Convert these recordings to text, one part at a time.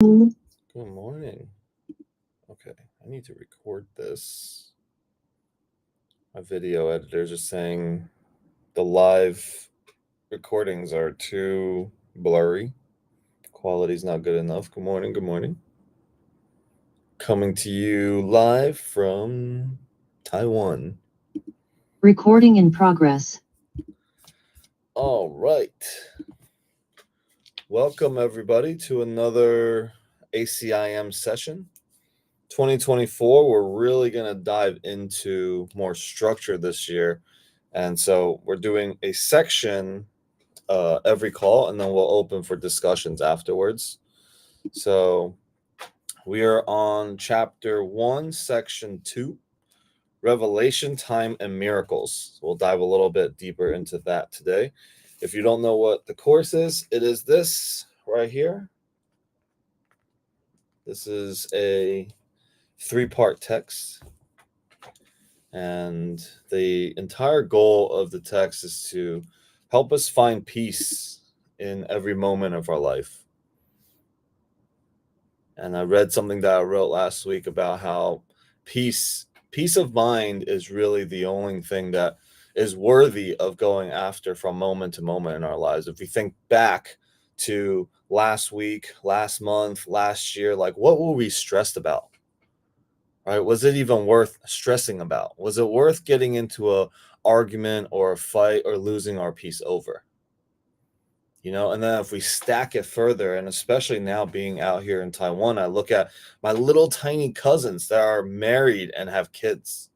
Good morning. Okay, I need to record this. My video editors are saying the live recordings are too blurry. Quality's not good enough. Good morning, good morning. Coming to you live from Taiwan. Recording in progress. All right. Welcome, everybody, to another ACIM session. 2024, we're really going to dive into more structure this year. And so we're doing a section every call, and then we'll open for discussions afterwards. So we are on chapter 1, section 2, Revelation, Time, and Miracles. So we'll dive a little bit deeper into that today. If you don't know what the course is, it is this right here. This is a 3-part text. And the entire goal of the text is to help us find peace in every moment of our life. And I read something that I wrote last week about how peace of mind is really the only thing that is worthy of going after from moment to moment in our lives. If we think back to last week, last month, last year, like what were we stressed about? Right? Was it even worth stressing about? Was it worth getting into a argument or a fight or losing our peace over? And then if we stack it further, and especially now being out here in Taiwan, I look at my little tiny cousins that are married and have kids.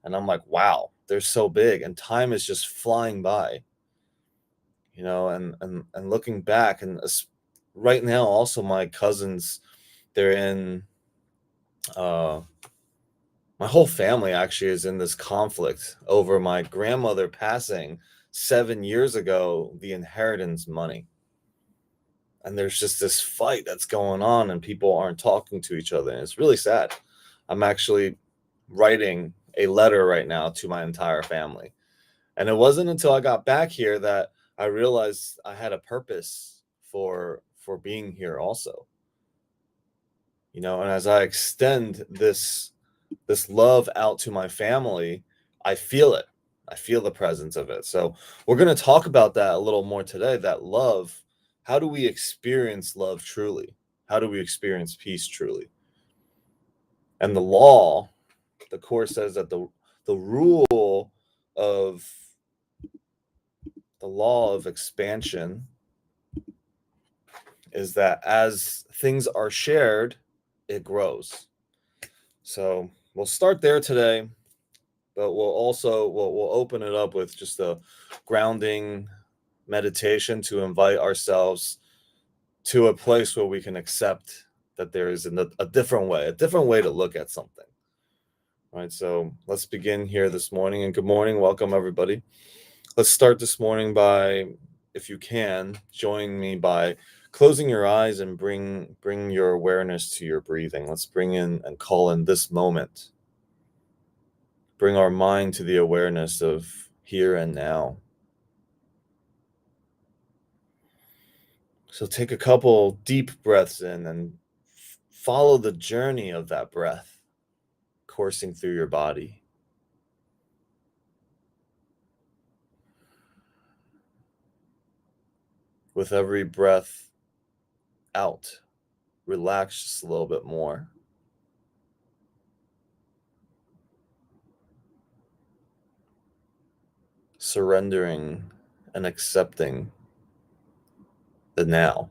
And I'm like, wow, they're so big and time is just flying by. And looking back, and right now also my cousins, they're in my whole family actually is in this conflict over my grandmother passing 7 years ago, the inheritance money. And there's just this fight that's going on and people aren't talking to each other. And it's really sad. I'm actually writing a letter right now to my entire family. And it wasn't until I got back here that I realized I had a purpose for being here also. And as I extend this love out to my family, I feel it. I feel the presence of it. So we're going to talk about that a little more today, that love. How do we experience love truly? How do we experience peace truly? And the course says that the rule of the law of expansion is that as things are shared, it grows. So we'll start there today, but we'll open it up with just a grounding meditation to invite ourselves to a place where we can accept that there is a different way to look at something. All right, so let's begin here this morning. And good morning, welcome everybody. Let's start this morning by, if you can, join me by closing your eyes and bring your awareness to your breathing. Let's bring in and call in this moment. Bring our mind to the awareness of here and now. So take a couple deep breaths in and follow the journey of that breath coursing through your body. With every breath out, relax just a little bit more. Surrendering and accepting the now.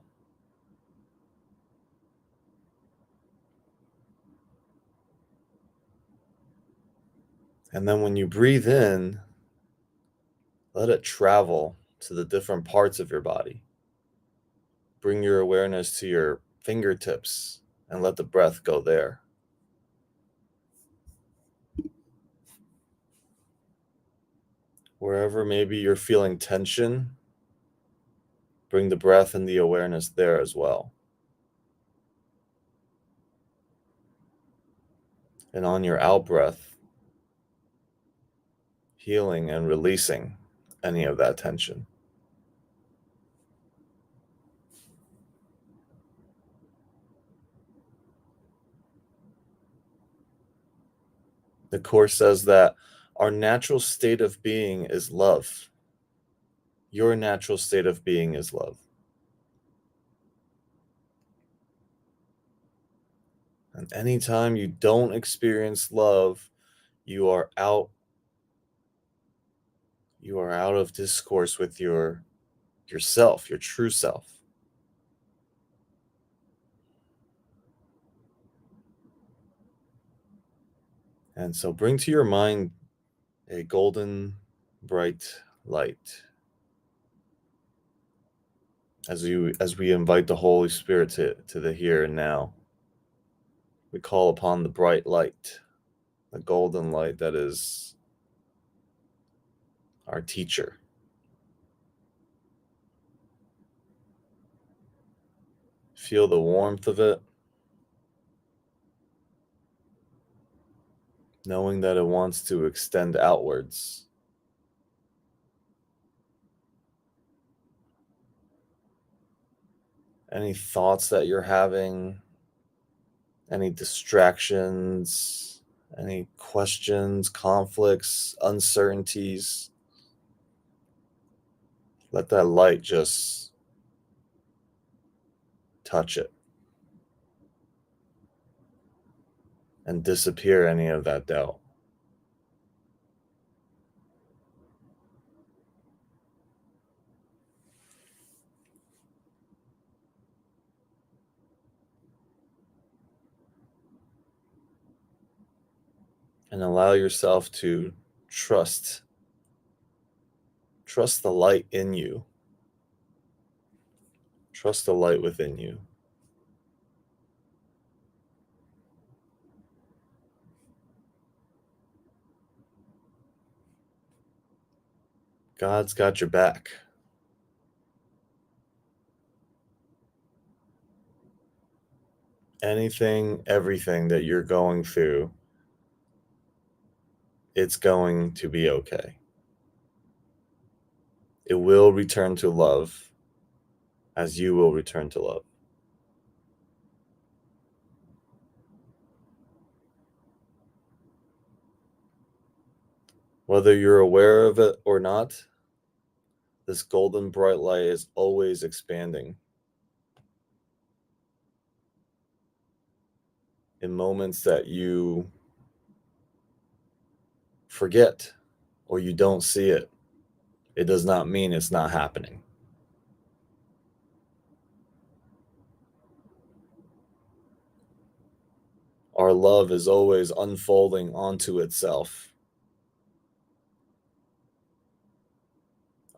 And then when you breathe in, let it travel to the different parts of your body. Bring your awareness to your fingertips and let the breath go there. Wherever maybe you're feeling tension, bring the breath and the awareness there as well. And on your out breath, healing and releasing any of that tension. The Course says that our natural state of being is love. Your natural state of being is love. And anytime you don't experience love, you are out of discourse with yourself, your true self. And so bring to your mind a golden bright light as we invite the Holy Spirit to the here and now. We call upon the bright light, the golden light that is our teacher. Feel the warmth of it, knowing that it wants to extend outwards. Any thoughts that you're having, any distractions, any questions, conflicts, uncertainties, let that light just touch it and disappear any of that doubt. And allow yourself to trust the light in you. Trust the light within you. God's got your back. Anything, everything that you're going through, it's going to be okay. It will return to love as you will return to love. Whether you're aware of it or not, this golden bright light is always expanding. In moments that you forget or you don't see it, it does not mean it's not happening. Our love is always unfolding onto itself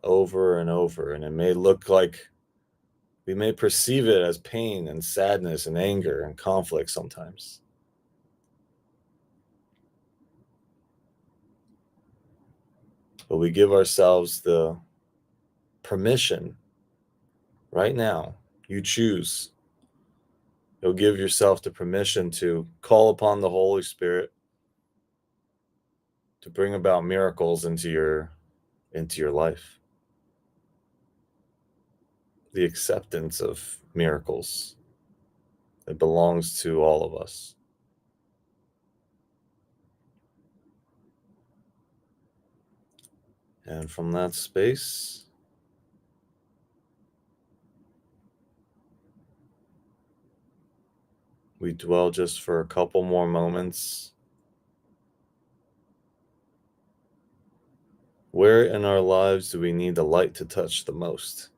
over and over, and it may look like we may perceive it as pain and sadness and anger and conflict sometimes. But we give ourselves the permission right now. You choose. You'll give yourself the permission to call upon the Holy Spirit to bring about miracles into your life. The acceptance of miracles. It belongs to all of us. And from that space, we dwell just for a couple more moments. Where in our lives do we need the light to touch the most?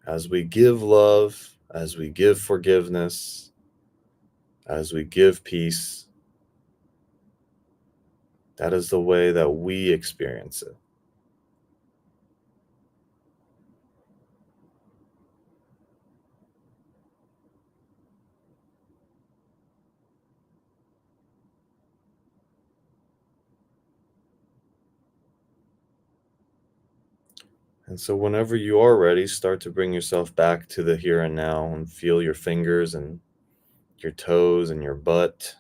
As we give love, as we give forgiveness, as we give peace, that is the way that we experience it. And so whenever you are ready, start to bring yourself back to the here and now and feel your fingers and your toes and your butt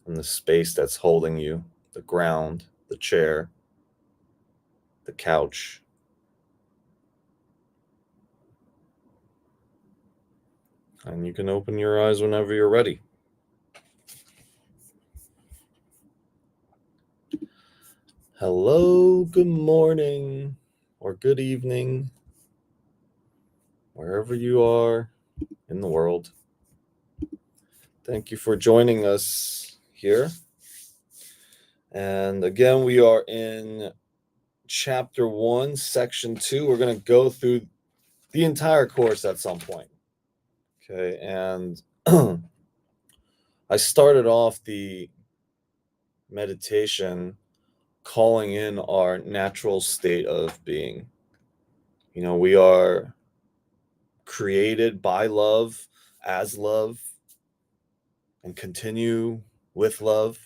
and the space that's holding you, the ground, the chair, the couch. And you can open your eyes whenever you're ready. Hello, good morning, or good evening, wherever you are in the world. Thank you for joining us here. And again, we are in chapter 1, section 2. We're going to go through the entire course at some point. Okay, and I started off the meditation calling in our natural state of being. You know, we are created by love, as love, and continue with love.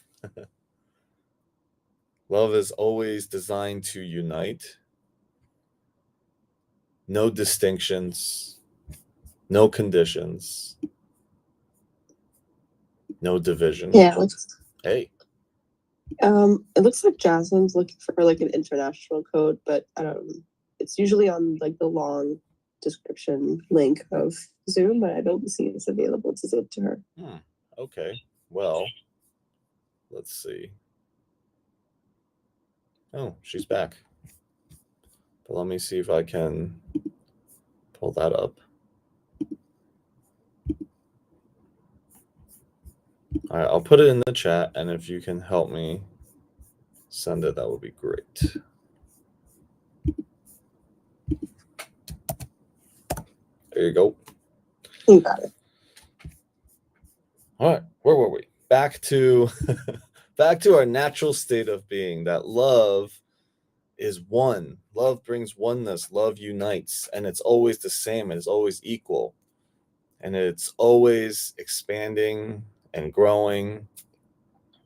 Love is always designed to unite. No distinctions, no conditions, no division. Yeah. Hey. It looks like Jasmine's looking for like an international code, but I don't. It's usually on like the long description link of Zoom, but I don't see it's available to send to her. Okay. Well, let's see. Oh, she's back. But let me see if I can pull that up. All right, I'll put it in the chat, and if you can help me send it, that would be great. There you go. You got it. All right, where were we? Back to our natural state of being, that love is one. Love brings oneness. Love unites, and it's always the same. It's always equal, and it's always expanding and growing.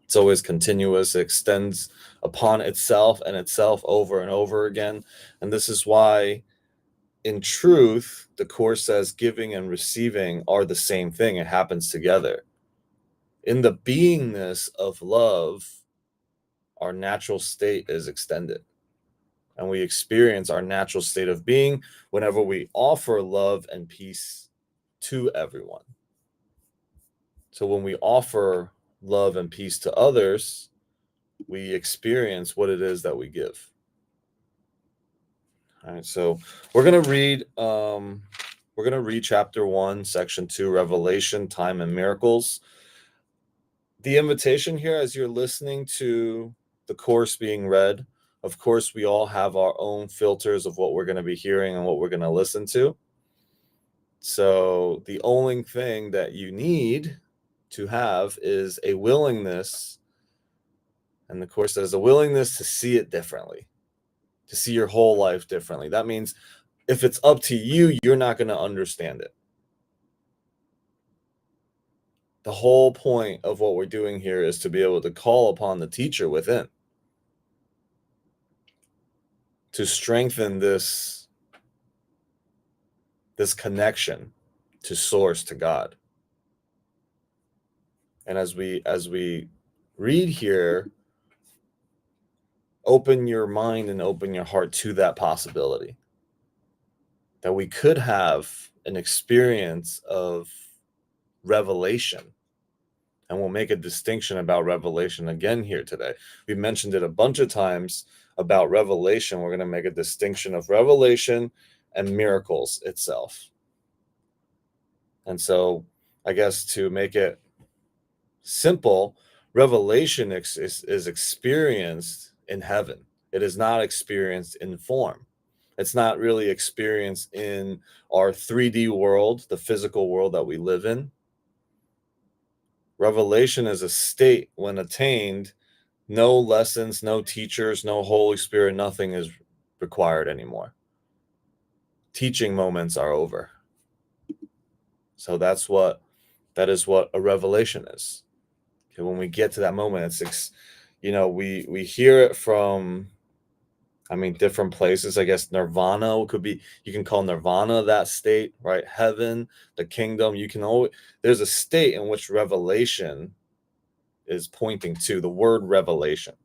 It's always continuous. It extends upon itself and itself over and over again. And this is why, in truth, the Course says giving and receiving are the same thing. It happens together. In the beingness of love, our natural state is extended. And we experience our natural state of being whenever we offer love and peace to everyone. So when we offer love and peace to others, we experience what it is that we give. All right, so we're gonna read chapter 1, section 2, Revelation, Time and Miracles. The invitation here, as you're listening to the course being read, of course, we all have our own filters of what we're going to be hearing and what we're going to listen to. So the only thing that you need to have is a willingness, and the Course says a willingness to see it differently, to see your whole life differently. That means if it's up to you, you're not going to understand it. The whole point of what we're doing here is to be able to call upon the teacher within, to strengthen this connection to source, to God. And as we read here, open your mind and open your heart to that possibility, that we could have an experience of revelation. And we'll make a distinction about revelation again here today. We mentioned it a bunch of times about revelation. We're going to make a distinction of revelation and miracles itself. And so I guess to make it simple, revelation is experienced in heaven. It is not experienced in form. It's not really experienced in our 3D world, the physical world that we live in. Revelation is a state when attained, no lessons, no teachers, no Holy Spirit, nothing is required anymore. Teaching moments are over. So that is what a revelation is. Okay, when we get to that moment, it's, we hear it from, different places. I guess nirvana could be, you can call nirvana that state, right? Heaven, the kingdom, there's a state in which revelation is pointing to, the word revelation.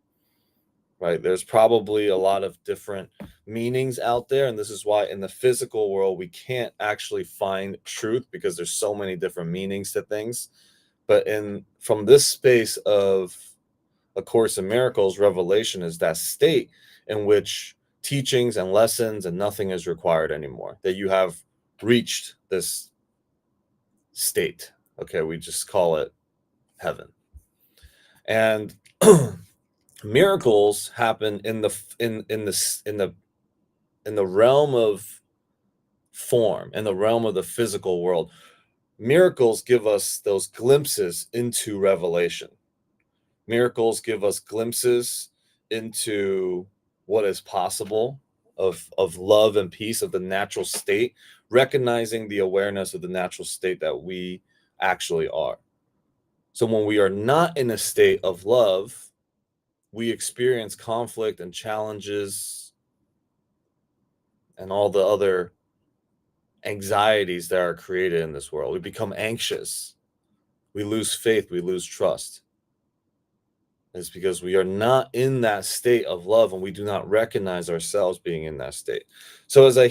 right? There's probably a lot of different meanings out there, and this is why in the physical world we can't actually find truth, because there's so many different meanings to things. But from this space of A Course in Miracles, revelation is that state in which teachings and lessons and nothing is required anymore, that you have reached this state. Okay, we just call it heaven. And miracles happen in the realm of form, in the realm of the physical world. Miracles give us those glimpses into revelation. Miracles give us glimpses into what is possible of love and peace, of the natural state, recognizing the awareness of the natural state that we actually are. So when we are not in a state of love, we experience conflict and challenges and all the other anxieties that are created in this world. We become anxious. We lose faith. We lose trust. It's because we are not in that state of love, and we do not recognize ourselves being in that state. So as I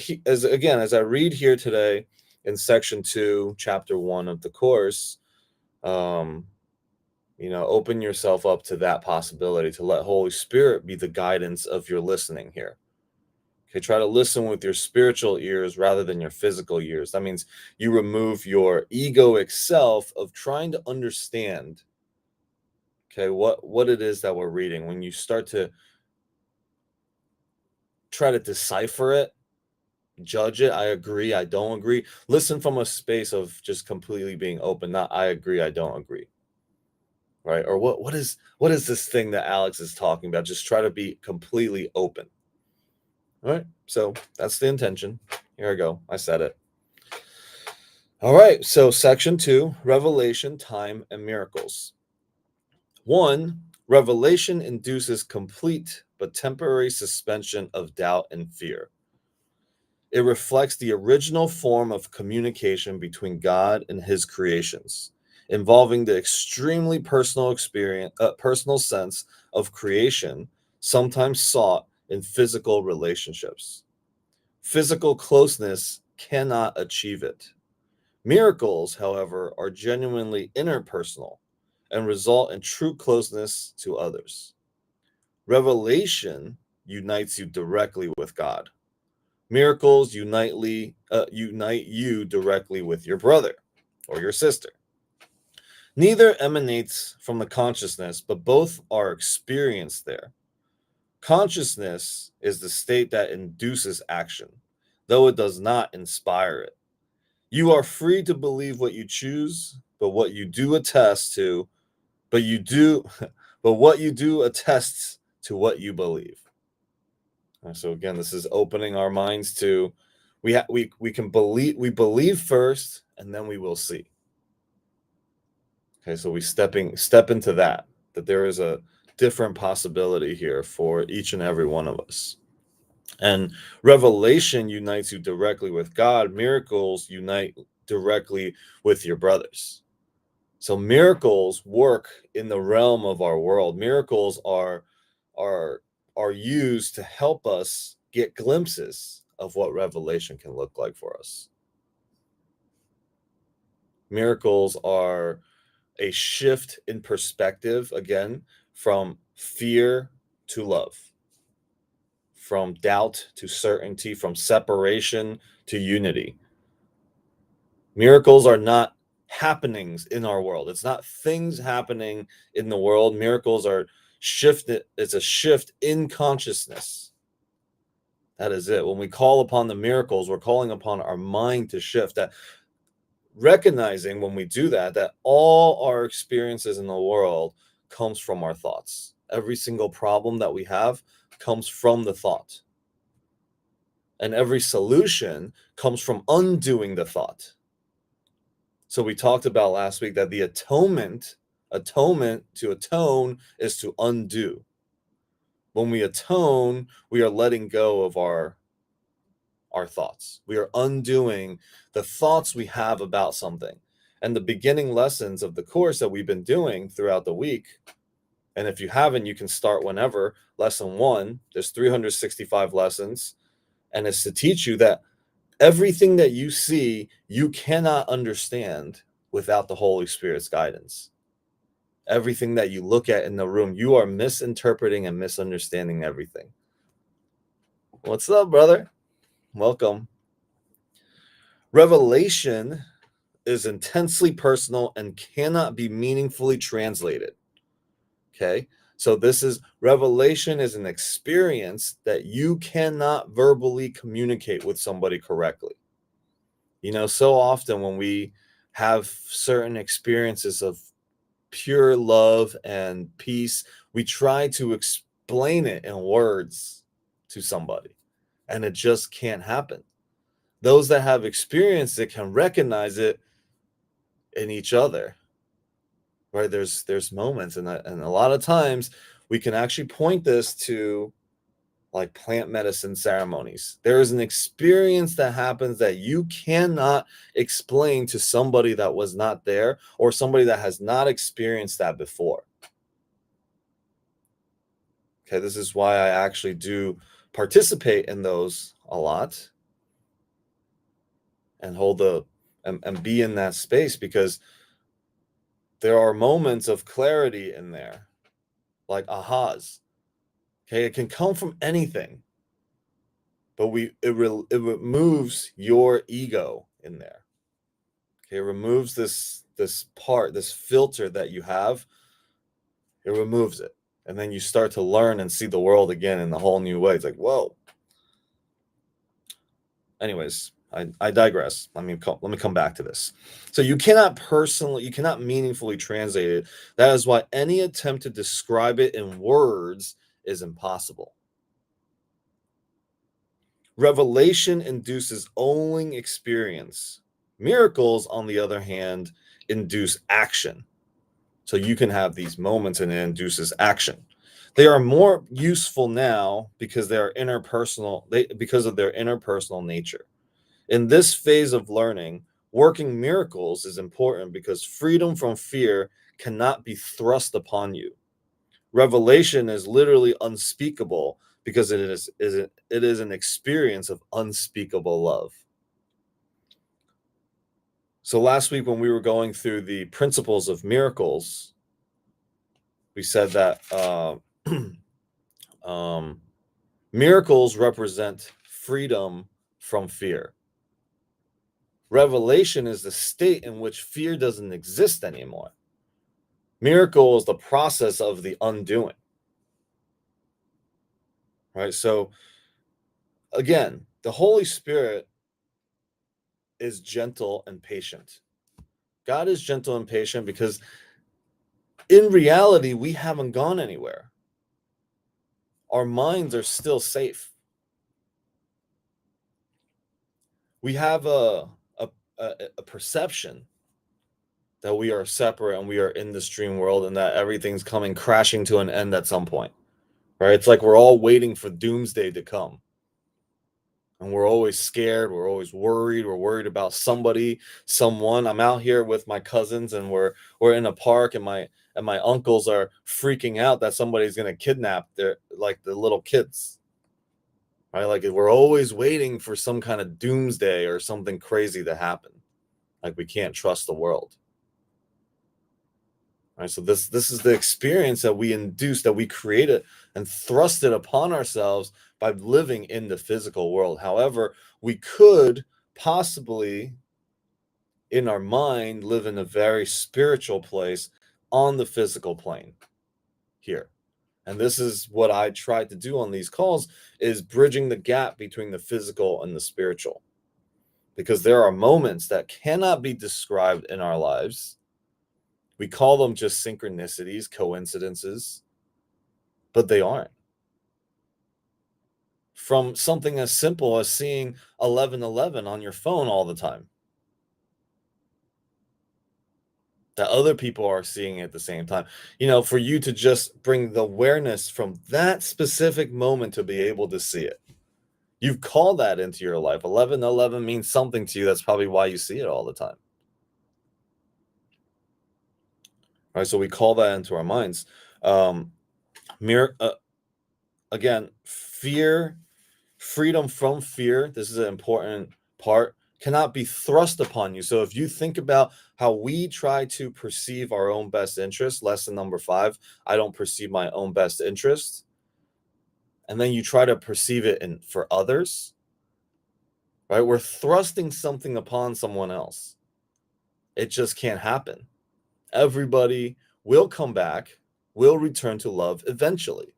read here today in section 2, chapter 1 of the course, open yourself up to that possibility, to let Holy Spirit be the guidance of your listening here. Okay, try to listen with your spiritual ears rather than your physical ears. That means you remove your egoic self of trying to understand, okay, what it is that we're reading. When you start to try to decipher it, judge it, I agree, I don't agree. Listen from a space of just completely being open, not I agree, I don't agree. Right? Or what is this thing that Alex is talking about? Just try to be completely open. All right, so that's the intention. Here I go. I said it. All right, so section 2, revelation, time, and miracles. 1, revelation induces complete but temporary suspension of doubt and fear. It reflects the original form of communication between God and his creations, involving the extremely personal sense of creation, sometimes sought in physical relationships. Physical closeness cannot achieve it. Miracles, however, are genuinely interpersonal and result in true closeness to others. Revelation unites you directly with God. Miracles unite you directly with your brother or your sister. Neither emanates from the consciousness, but both are experienced there. Consciousness is the state that induces action, though it does not inspire it. You are free to believe what you choose, but what you do attests to what you believe. So again, this is opening our minds to we believe first, and then we will see. Okay, so we step into that there is a different possibility here for each and every one of us. And revelation unites you directly with God. Miracles unite directly with your brothers. So miracles work in the realm of our world. Miracles are used to help us get glimpses of what revelation can look like for us. Miracles are a shift in perspective, again, from fear to love, from doubt to certainty, from separation to unity. Miracles are not happenings in our world. It's not things happening in the world. Miracles are shifted. It's a shift in consciousness. That is it. When we call upon the miracles, we're calling upon our mind to shift. That recognizing when we do that all our experiences in the world comes from our thoughts. Every single problem that we have comes from the thought. And every solution comes from undoing the thought. So we talked about last week that the atonement to atone is to undo. When we atone, we are letting go of our thoughts. We are undoing the thoughts we have about something. And the beginning lessons of the course that we've been doing throughout the week And if you haven't, you can start whenever. Lesson 1, there's 365 lessons, and it's to teach you that everything that you see, you cannot understand without the Holy Spirit's guidance. Everything that you look at in the room, you are misinterpreting and misunderstanding everything. What's up, brother? Welcome. Revelation is intensely personal and cannot be meaningfully translated. Okay? So revelation is an experience that you cannot verbally communicate with somebody correctly. So often when we have certain experiences of pure love and peace, we try to explain it in words to somebody, and it just can't happen. Those that have experienced it can recognize it in each other, right? There's moments, and a lot of times we can actually point this to like plant medicine ceremonies. There is an experience that happens that you cannot explain to somebody that was not there or somebody that has not experienced that before. Okay, this is why I actually do participate in those a lot and and be in that space, because there are moments of clarity in there, like ahas. Okay, it can come from anything, but it removes your ego in there. Okay, it removes this filter that you have. It removes it, and then you start to learn and see the world again in a whole new way. It's like, whoa. Anyways, I digress. Let me come back to this. So you cannot meaningfully translate it. That is why any attempt to describe it in words is impossible. Revelation induces only experience. Miracles, on the other hand, induce action. So you can have these moments and it induces action. They are more useful now because of their interpersonal nature. In this phase of learning, working miracles is important because freedom from fear cannot be thrust upon you. Revelation is literally unspeakable because it is an experience of unspeakable love. So last week when we were going through the principles of miracles, we said that miracles represent freedom from fear. Revelation is the state in which fear doesn't exist anymore. Miracle is the process of the undoing. Right? So again, the Holy Spirit is gentle and patient. God is gentle and patient because in reality, we haven't gone anywhere. Our minds are still safe. We have a perception that we are separate and we are in this dream world and that everything's coming crashing to an end at some point, right? It's like we're all waiting for doomsday to come. And we're always scared. We're always worried. We're worried about someone. I'm out here with my cousins and we're in a park and my uncles are freaking out that somebody's going to kidnap the little kids. Right? Like we're always waiting for some kind of doomsday or something crazy to happen. Like we can't trust the world. Right? So this is the experience that we induce, that we created and thrust it upon ourselves by living in the physical world. However, we could possibly, in our mind, live in a very spiritual place on the physical plane here. And this is what I try to do on these calls, is bridging the gap between the physical and the spiritual. Because there are moments that cannot be described in our lives. We call them just synchronicities, coincidences, but they aren't. From something as simple as seeing 11:11 on your phone all the time, that other people are seeing at the same time. For you to just bring the awareness from that specific moment to be able to see it. You've called that into your life. 11:11 means something to you. That's probably why you see it all the time. All right, so we call that into our minds. Mir- uh, Again, freedom from fear, this is an important part, cannot be thrust upon you. So if you think about how we try to perceive our own best interest, lesson number 5, I don't perceive my own best interest, and then you try to perceive it for others, right? We're thrusting something upon someone else. It just can't happen. Everybody will come back, will return to love eventually.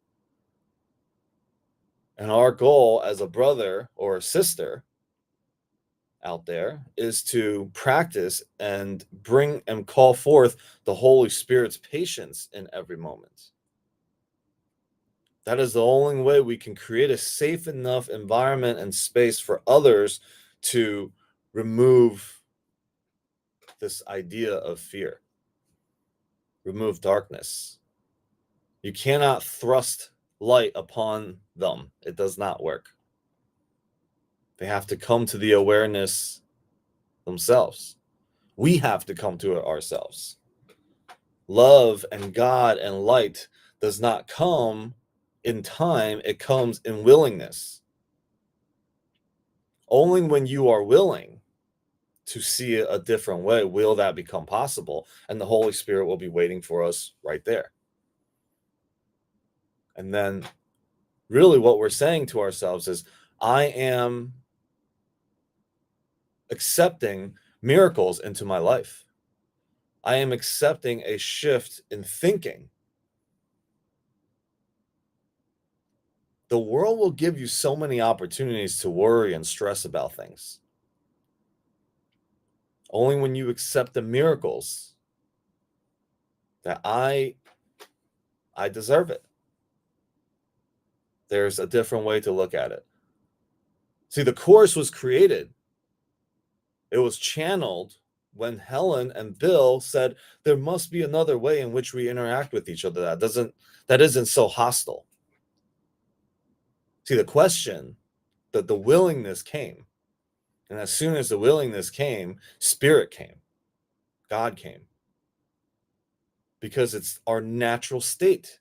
And our goal as a brother or a sister out there is to practice and bring and call forth the Holy Spirit's patience in every moment. That is the only way we can create a safe enough environment and space for others to remove this idea of fear, remove darkness. You cannot thrust light upon them. It does not work. They have to come to the awareness themselves. We have to come to it ourselves. Love and God and light does not come in time, it comes in willingness. Only when you are willing to see it a different way will that become possible, and the Holy Spirit will be waiting for us right there. And then really what we're saying to ourselves is, I am accepting miracles into my life. I am accepting a shift in thinking. The world will give you so many opportunities to worry and stress about things. Only when you accept the miracles that I deserve it. There's a different way to look at it. See, the Course was created. It was channeled when Helen and Bill said there must be another way in which we interact with each other that isn't so hostile. See, the question, that the willingness came. And as soon as the willingness came, Spirit came. God came. Because it's our natural state.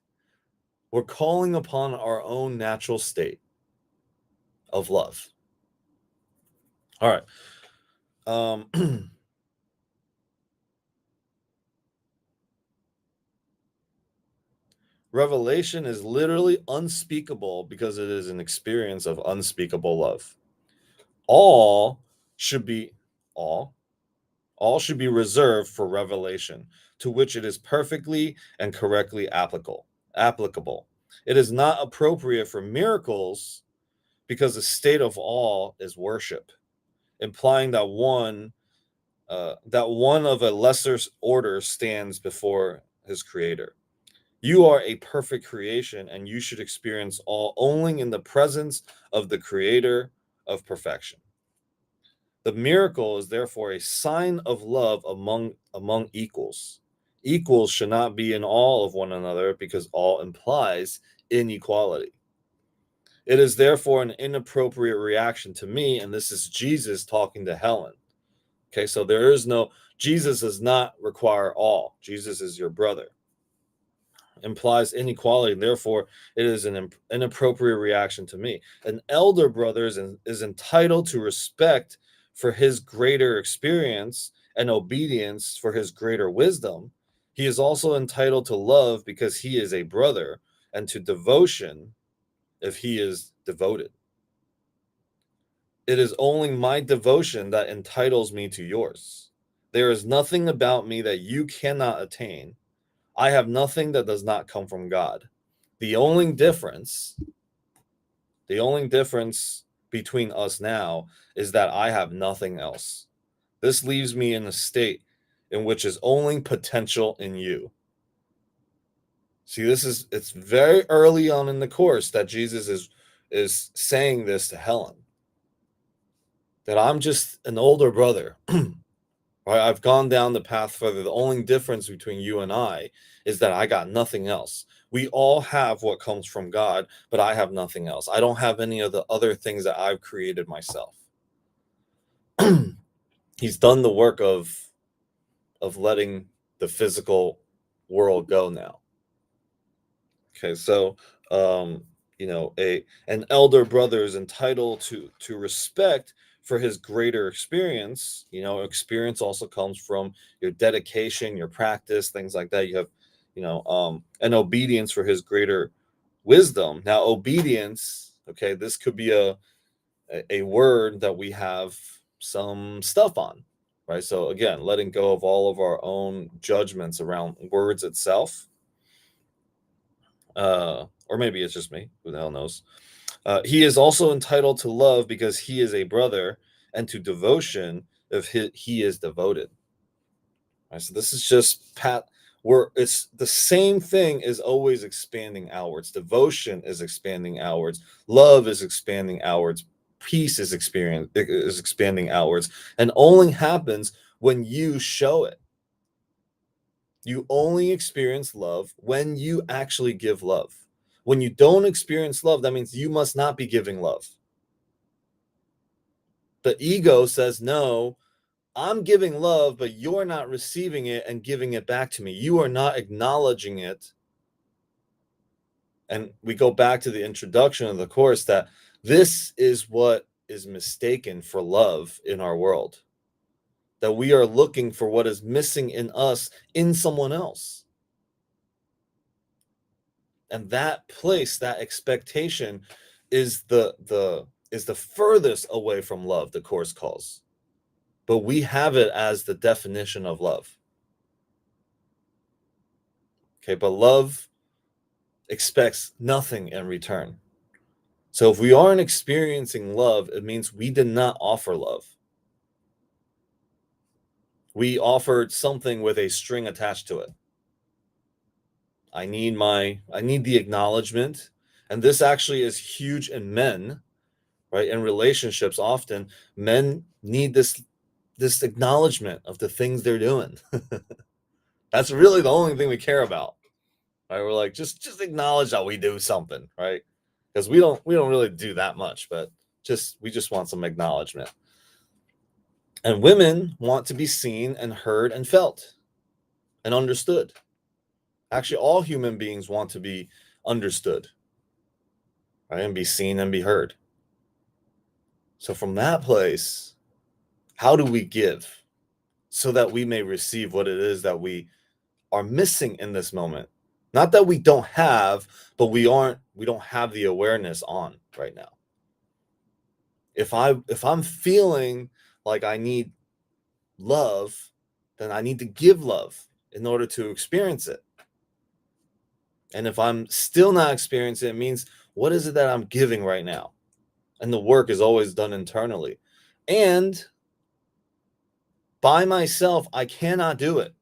We're calling upon our own natural state of love. All right. Revelation is literally unspeakable because it is an experience of unspeakable love. All should be reserved for revelation, to which it is perfectly and correctly applicable. It is not appropriate for miracles because the state of awe is worship, implying that one of a lesser order stands before his creator. You are a perfect creation, and you should experience awe only in the presence of the creator of perfection. The miracle is therefore a sign of love among equals. Equals should not be in awe of one another because awe implies inequality. It is therefore an inappropriate reaction to me, and this is Jesus talking to Helen. Okay, so Jesus does not require awe. Jesus is your brother. Implies inequality, therefore it is an inappropriate reaction to me. An elder brother is entitled to respect for his greater experience and obedience for his greater wisdom. He is also entitled to love because he is a brother, and to devotion if he is devoted. It is only my devotion that entitles me to yours. There is nothing about me that you cannot attain. I have nothing that does not come from God. The only difference between us now is that I have nothing else. This leaves me in a state in which is only potential in you. See, it's very early on in the Course that Jesus is saying this to Helen. That I'm just an older brother. Right? I've gone down the path further. The only difference between you and I is that I got nothing else. We all have what comes from God, but I have nothing else. I don't have any of the other things that I've created myself. He's done the work of letting the physical world go now. Okay, so an elder brother is entitled to respect for his greater experience. Experience also comes from your dedication, your practice, things like that. You have, an obedience for his greater wisdom. Now, obedience, okay, this could be a word that we have some stuff on, right? So again, letting go of all of our own judgments around words itself. Or maybe it's just me. Who the hell knows? He is also entitled to love because he is a brother, and to devotion if he is devoted. Right, so this is just where it's the same thing is always expanding outwards. Devotion is expanding outwards. Love is expanding outwards. Peace is expanding outwards, and only happens when you show it. You only experience love when you actually give love. When you don't experience love, that means you must not be giving love. The ego says, no, I'm giving love, but you're not receiving it and giving it back to me. You are not acknowledging it. And we go back to the introduction of the course that this is what is mistaken for love in our world. That we are looking for what is missing in us in someone else. And that place, that expectation is the furthest away from love, the course calls. But we have it as the definition of love. Okay, but love expects nothing in return. So if we aren't experiencing love, it means we did not offer love. We offered something with a string attached to it. I need the acknowledgement. And this actually is huge in men, right? In relationships, often men need this acknowledgement of the things they're doing. That's really the only thing we care about, right? We're like, just acknowledge that we do something, right? Because we don't really do that much, but we just want some acknowledgement. And women want to be seen and heard and felt and understood. Actually, all human beings want to be understood, right? And be seen and be heard. So from that place, how do we give so that we may receive what it is that we are missing in this moment? Not that we don't have, but we don't have the awareness on right now. If I'm feeling like I need love, then I need to give love in order to experience it. And if I'm still not experiencing it, it means what is it that I'm giving right now? And the work is always done internally. And by myself, I cannot do it.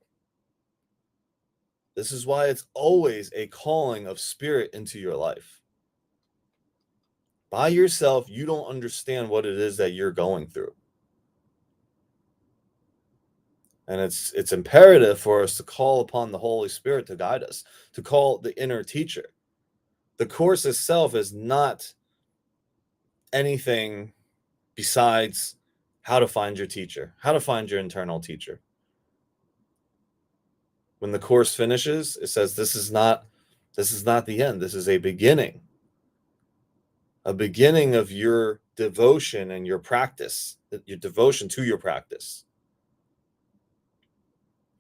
This is why it's always a calling of spirit into your life. By yourself, you don't understand what it is that you're going through. And it's imperative for us to call upon the Holy Spirit to guide us, to call the inner teacher. The course itself is not anything besides how to find your teacher, how to find your internal teacher. When the course finishes, it says this is not the end. This is a beginning of your devotion and your practice, your devotion to your practice.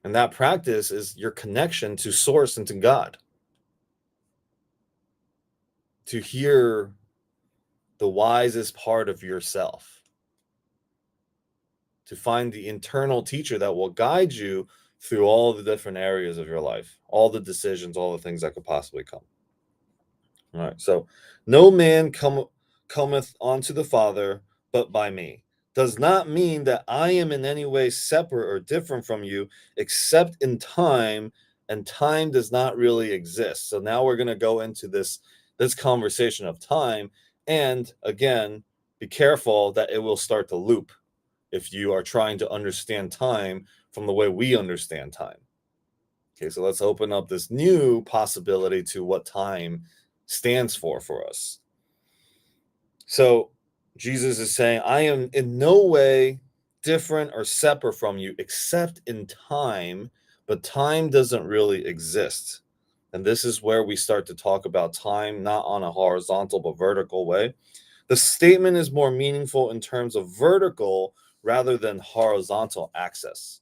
And that practice is your connection to Source and to God. To hear the wisest part of yourself. To find the internal teacher that will guide you through all the different areas of your life, all the decisions, all the things that could possibly come. All right, so no man cometh unto the Father but by me. Does not mean that I am in any way separate or different from you, except in time, and time does not really exist. So now we're going to go into this conversation of time, and again, be careful that it will start to loop if you are trying to understand time from the way we understand time. Okay, so let's open up this new possibility to what time stands for us. So Jesus is saying, I am in no way different or separate from you except in time, but time doesn't really exist. and this is where we start to talk about time, not on a horizontal but vertical way. The statement is more meaningful in terms of vertical rather than horizontal access.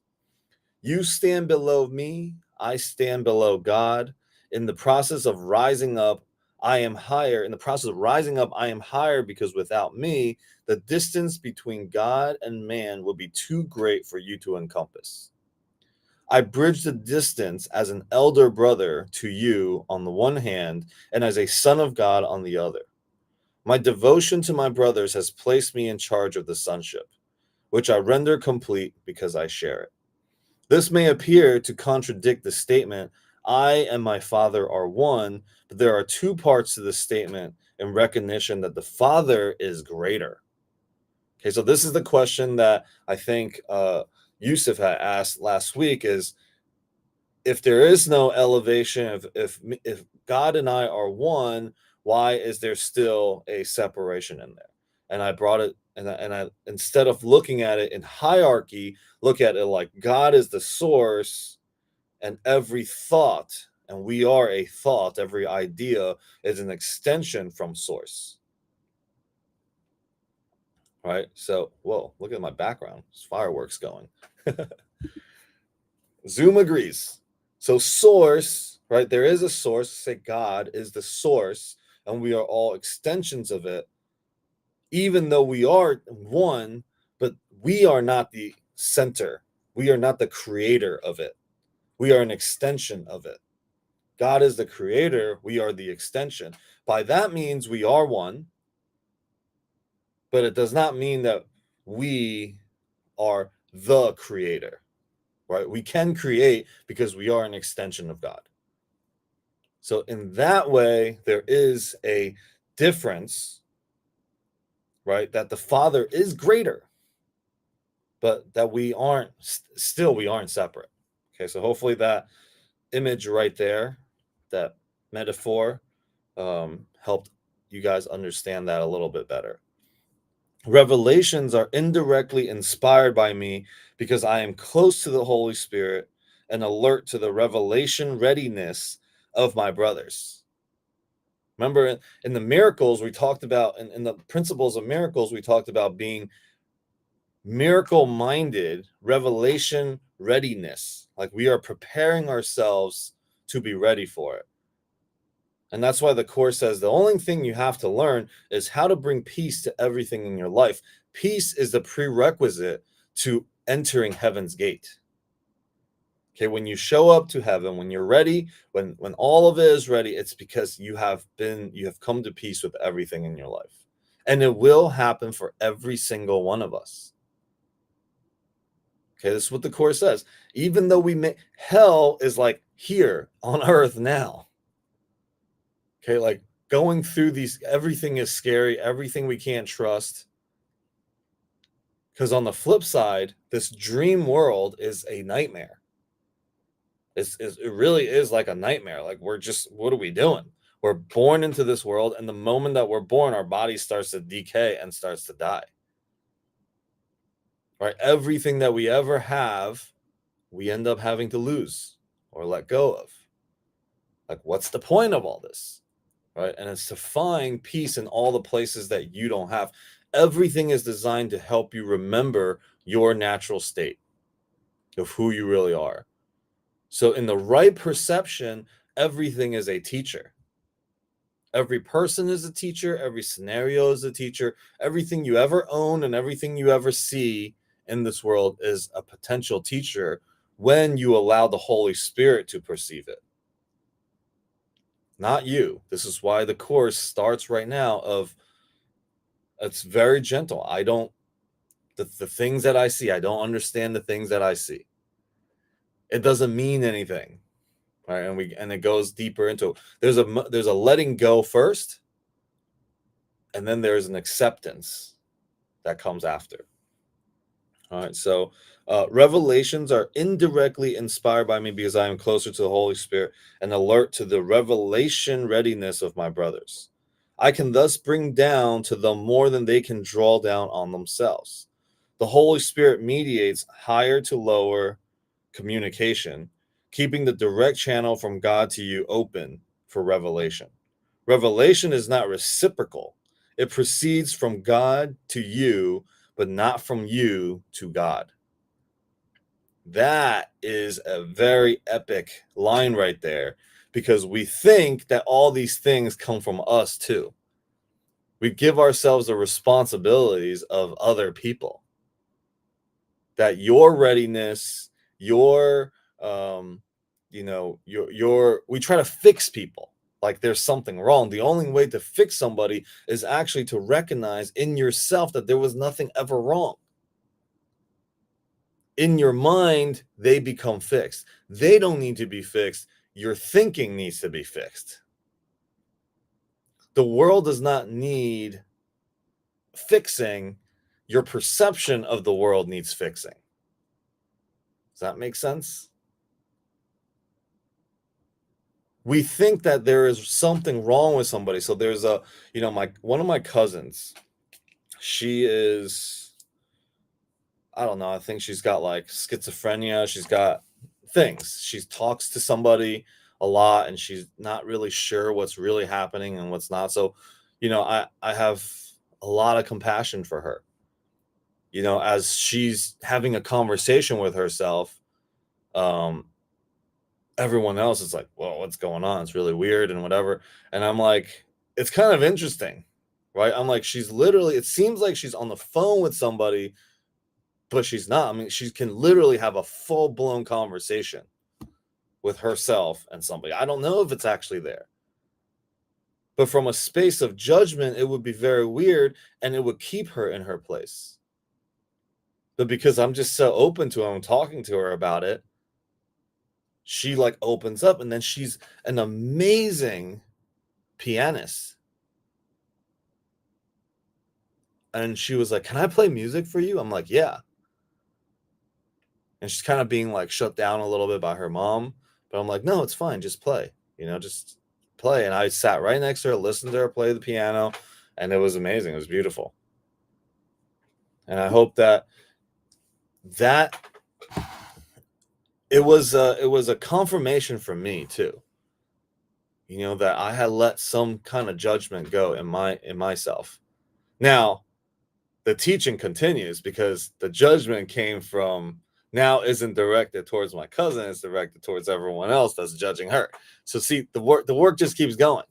You stand below me, I stand below God. In the process of rising up, I am higher. In the process of rising up, I am higher because without me, the distance between God and man would be too great for you to encompass. I bridge the distance as an elder brother to you on the one hand, and as a son of God on the other. My devotion to my brothers has placed me in charge of the sonship, which I render complete because I share it. This may appear to contradict the statement, I and my Father are one, but there are two parts to this statement in recognition that the Father is greater. Okay, so this is the question that I think Yusuf had asked last week is, if there is no elevation, if God and I are one, why is there still a separation in there? And I brought it, and I instead of looking at it in hierarchy, look at it like God is the source, and every thought, and we are a thought, every idea is an extension from source. Right? So, whoa, look at my background. There's fireworks going. Zoom agrees. So source, right? There is a source. Say God is the source, and we are all extensions of it, even though we are one, but we are not the center. We are not the creator of it. We are an extension of it. God is the creator. We are the extension. By that means we are one, but it does not mean that we are the creator, right? We can create because we are an extension of God. So in that way, there is a difference, right? That the Father is greater, but that we aren't, still we aren't separate. Okay, so hopefully that image right there, that metaphor, helped you guys understand that a little bit better. Revelations are indirectly inspired by me because I am close to the Holy Spirit and alert to the revelation readiness of my brothers. Remember, in the miracles, we talked about, in the principles of miracles, we talked about being miracle-minded, revelation readiness. Like we are preparing ourselves to be ready for it. And that's why the Course says the only thing you have to learn is how to bring peace to everything in your life. Peace is the prerequisite to entering heaven's gate. Okay, when you show up to heaven, when you're ready, when all of it is ready, it's because you have come to peace with everything in your life. And it will happen for every single one of us. Okay, this is what the Course says. Even though hell is like here on earth now. Okay, like going through these, everything is scary, everything we can't trust. Because on the flip side, this dream world is a nightmare. It really is like a nightmare. Like we're just, what are we doing? We're born into this world, and the moment that we're born, our body starts to decay and starts to die. Right? Everything that we ever have, we end up having to lose or let go of. Like, what's the point of all this? Right? And it's to find peace in all the places that you don't have. Everything is designed to help you remember your natural state of who you really are. So in the right perception, everything is a teacher. Every person is a teacher. Every scenario is a teacher. Everything you ever own and everything you ever see in this world is a potential teacher when you allow the Holy Spirit to perceive it. Not you. This is why the Course starts right now it's very gentle. The things that I see, I don't understand the things that I see. It doesn't mean anything. Right? And it goes deeper into it. There's a letting go first, and then there's an acceptance that comes after. All right, so revelations are indirectly inspired by me because I am closer to the Holy Spirit and alert to the revelation readiness of my brothers. I can thus bring down to them more than they can draw down on themselves. The Holy Spirit mediates higher to lower communication, keeping the direct channel from God to you open for revelation. Revelation is not reciprocal. It proceeds from God to you, but not from you to God. That is a very epic line right there, because we think that all these things come from us too. We give ourselves the responsibilities of other people. That your readiness, your we try to fix people like there's something wrong. The only way to fix somebody is actually to recognize in yourself that there was nothing ever wrong. In your mind, they become fixed. They don't need to be fixed. Your thinking needs to be fixed. The world does not need fixing. Your perception of the world needs fixing. Does that make sense? We think that there is something wrong with somebody. So there's one of my cousins, she is, I don't know, I think she's got like schizophrenia. She's got things. She talks to somebody a lot and she's not really sure what's really happening and what's not. So, I have a lot of compassion for her. As she's having a conversation with herself, everyone else is like, well, what's going on? It's really weird and whatever. And I'm like, it's kind of interesting, right? I'm like, it seems like she's on the phone with somebody, but she's not. I mean, she can literally have a full-blown conversation with herself and somebody. I don't know if it's actually there. But from a space of judgment, it would be very weird and it would keep her in her place. But because I'm just so open to her and talking to her about it, she like opens up, and then she's an amazing pianist. And she was like, can I play music for you? I'm like, yeah. And she's kind of being like shut down a little bit by her mom. But I'm like, no, it's fine. Just play, just play. And I sat right next to her, listened to her play the piano. And it was amazing. It was beautiful. And I hope that it was a confirmation for me too. That I had let some kind of judgment go in myself. Now, the teaching continues because the judgment came from now isn't directed towards my cousin, it's directed towards everyone else that's judging her. So see, the work just keeps going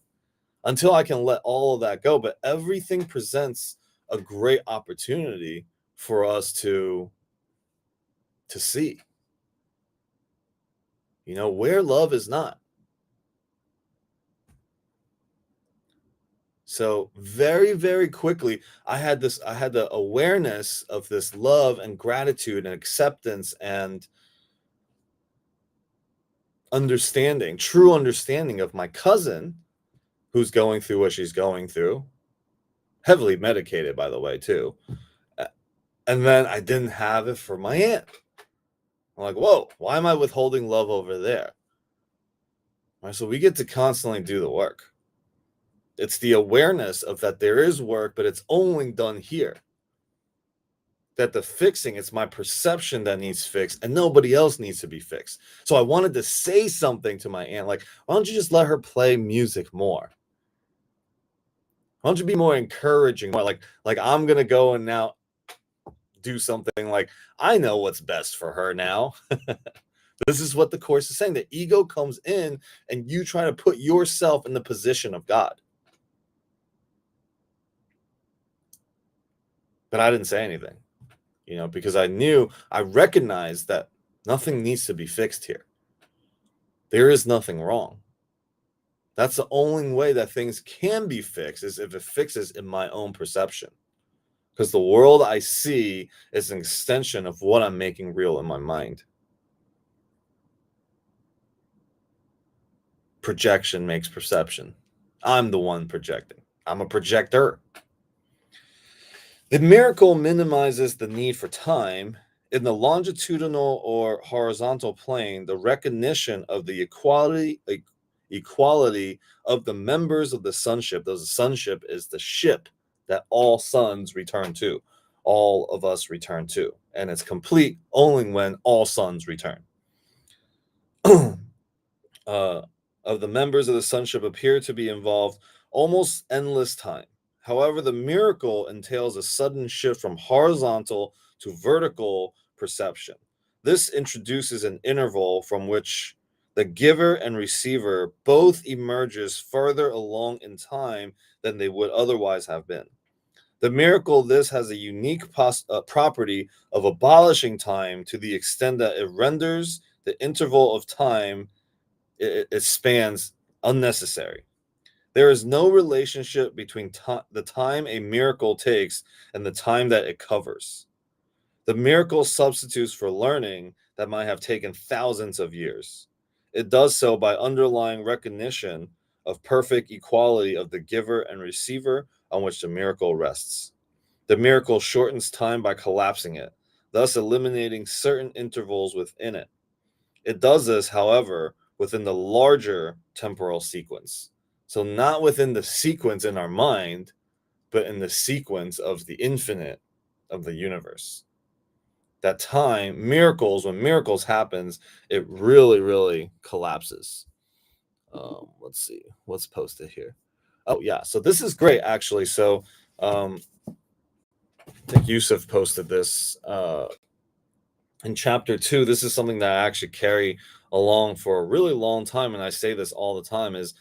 until I can let all of that go. But everything presents a great opportunity for us to see, where love is not. So very, very quickly, I had the awareness of this love and gratitude and acceptance and true understanding of my cousin who's going through what she's going through, heavily medicated, by the way, too. And then I didn't have it for my aunt. I'm like, whoa, why am I withholding love over there? All right, so we get to constantly do the work. It's the awareness of that there is work, but it's only done here. That the fixing, it's my perception that needs fixed and nobody else needs to be fixed. So I wanted to say something to my aunt, like, why don't you just let her play music more? Why don't you be more encouraging? More like I'm going to go and now do something like, I know what's best for her now. This is what the Course is saying. The ego comes in and you try to put yourself in the position of God. But I didn't say anything, because I recognized that nothing needs to be fixed here. There is nothing wrong. That's the only way that things can be fixed, is if it fixes in my own perception. Because the world I see is an extension of what I'm making real in my mind. Projection makes perception. I'm the one projecting. I'm a projector. The miracle minimizes the need for time. In the longitudinal or horizontal plane, the recognition of the equality of the members of the sonship. The sonship is the ship that all sons return to, all of us return to. And it's complete only when all sons return. of the members of the sonship appear to be involved almost endless time. However, the miracle entails a sudden shift from horizontal to vertical perception. This introduces an interval from which the giver and receiver both emerges further along in time than they would otherwise have been. The miracle this has a unique property of abolishing time to the extent that it renders the interval of time it spans unnecessary. There is no relationship between the time a miracle takes and the time that it covers. The miracle substitutes for learning that might have taken thousands of years. It does so by underlying recognition of perfect equality of the giver and receiver on which the miracle rests. The miracle shortens time by collapsing it, thus eliminating certain intervals within it. It does this, however, within the larger temporal sequence. So not within the sequence in our mind, but in the sequence of the infinite of the universe. That time, when miracles happens, it really, really collapses. Let's see, what's posted here. Oh yeah, so this is great actually. So I think Yusuf posted this in chapter 2. This is something that I actually carry along for a really long time, and I say this all the time, is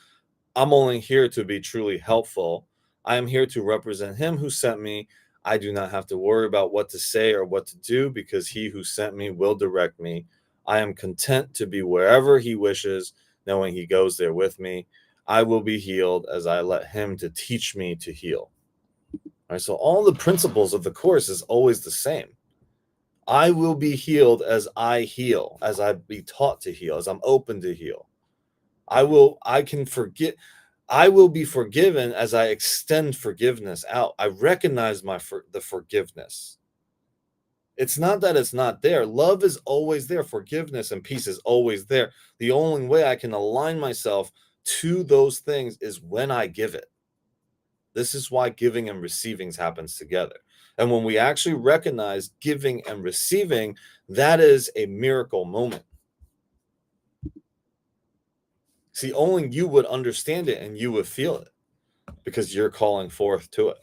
I'm only here to be truly helpful. I am here to represent him who sent me. I do not have to worry about what to say or what to do because he who sent me will direct me. I am content to be wherever he wishes, knowing he goes there with me. I will be healed as I let him to teach me to heal. All right, so all the principles of the course is always the same. I will be healed as I heal, as I be taught to heal, as I'm open to heal. I will be forgiven as I extend forgiveness out. I recognize the forgiveness. It's not that it's not there. Love is always there. Forgiveness and peace is always there. The only way I can align myself to those things is when I give it. This is why giving and receiving happens together. And when we actually recognize giving and receiving, that is a miracle moment. See, only you would understand it and you would feel it because you're calling forth to it.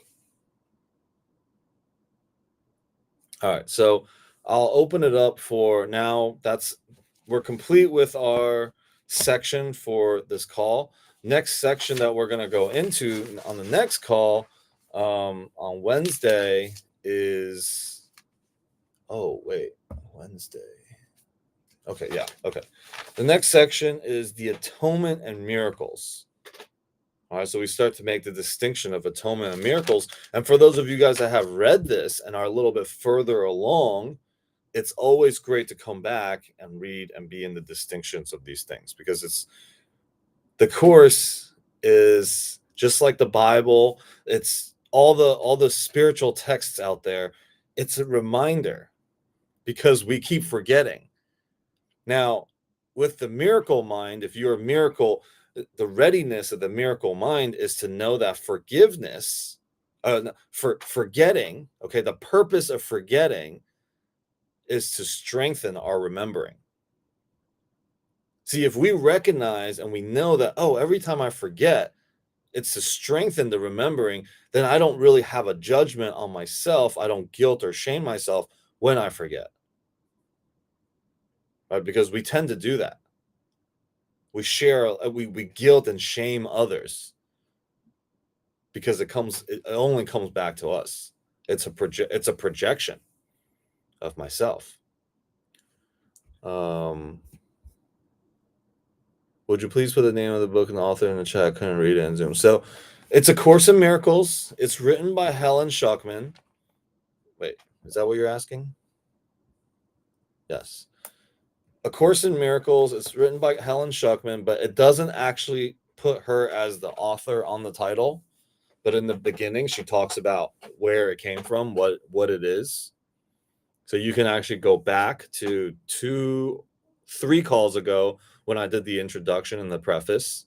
All right, so I'll open it up for now. We're complete with our section for this call. Next section that we're going to go into on the next call on Wednesday is Wednesday. Okay, yeah, okay. The next section is the atonement and miracles. All right, so we start to make the distinction of atonement and miracles. And for those of you guys that have read this and are a little bit further along, it's always great to come back and read and be in the distinctions of these things, because the course is just like the Bible. It's all the spiritual texts out there. It's a reminder because we keep forgetting. Now, with the miracle mind, if you're a miracle, the readiness of the miracle mind is to know that forgiveness, for forgetting, okay, the purpose of forgetting is to strengthen our remembering. See, if we recognize and we know that, oh, every time I forget, it's to strengthen the remembering, then I don't really have a judgment on myself. I don't guilt or shame myself when I forget. Right? Because we tend to do that. We guilt and shame others because it only comes back to us. It's a projection of myself. Would you please put the name of the book and the author in the chat? I couldn't read it in Zoom. So it's A Course in Miracles. It's written by Helen Schuckman. Wait, is that what you're asking? Yes. A Course in Miracles. It's written by Helen Schuckman, but it doesn't actually put her as the author on the title. But in the beginning, she talks about where it came from, what it is. So you can actually go back to 3 calls ago when I did the introduction and the preface.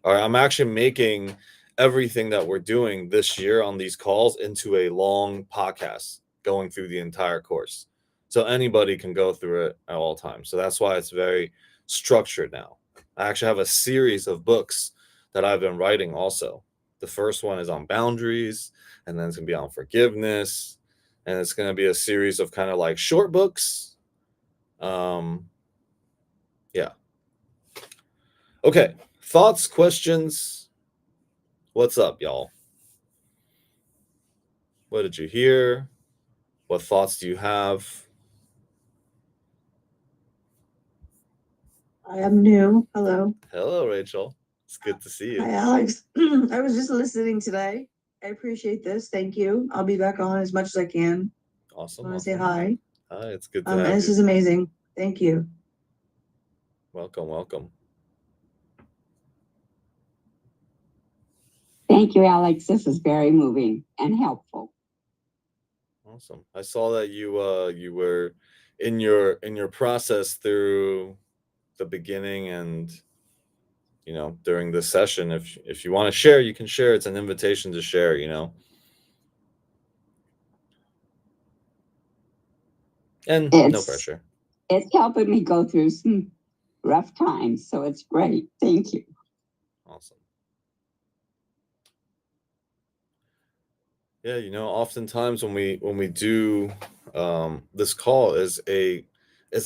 All right, I'm actually making everything that we're doing this year on these calls into a long podcast going through the entire course. So anybody can go through it at all times. So that's why it's very structured now. I actually have a series of books that I've been writing also. The first one is on boundaries, and then it's going to be on forgiveness, and it's going to be a series of kind of like short books. Yeah. Okay. Thoughts, questions? What's up, y'all? What did you hear? What thoughts do you have? I am new. Hello. Hello, Rachel. It's good to see you. Hi, Alex. I was just listening today. I appreciate this. Thank you. I'll be back on as much as I can. Awesome. I want to say awesome. hi. Hi, it's good to And have this you. is amazing. Thank you. Welcome, welcome. Thank you, Alex. This is very moving and helpful. Awesome. I saw that you were in your process through the beginning and during this session. If you want to share, you can share. It's an invitation to share, And no pressure. It's helping me go through some rough times, so it's great. Thank you. Awesome. Yeah, oftentimes when we do this call is a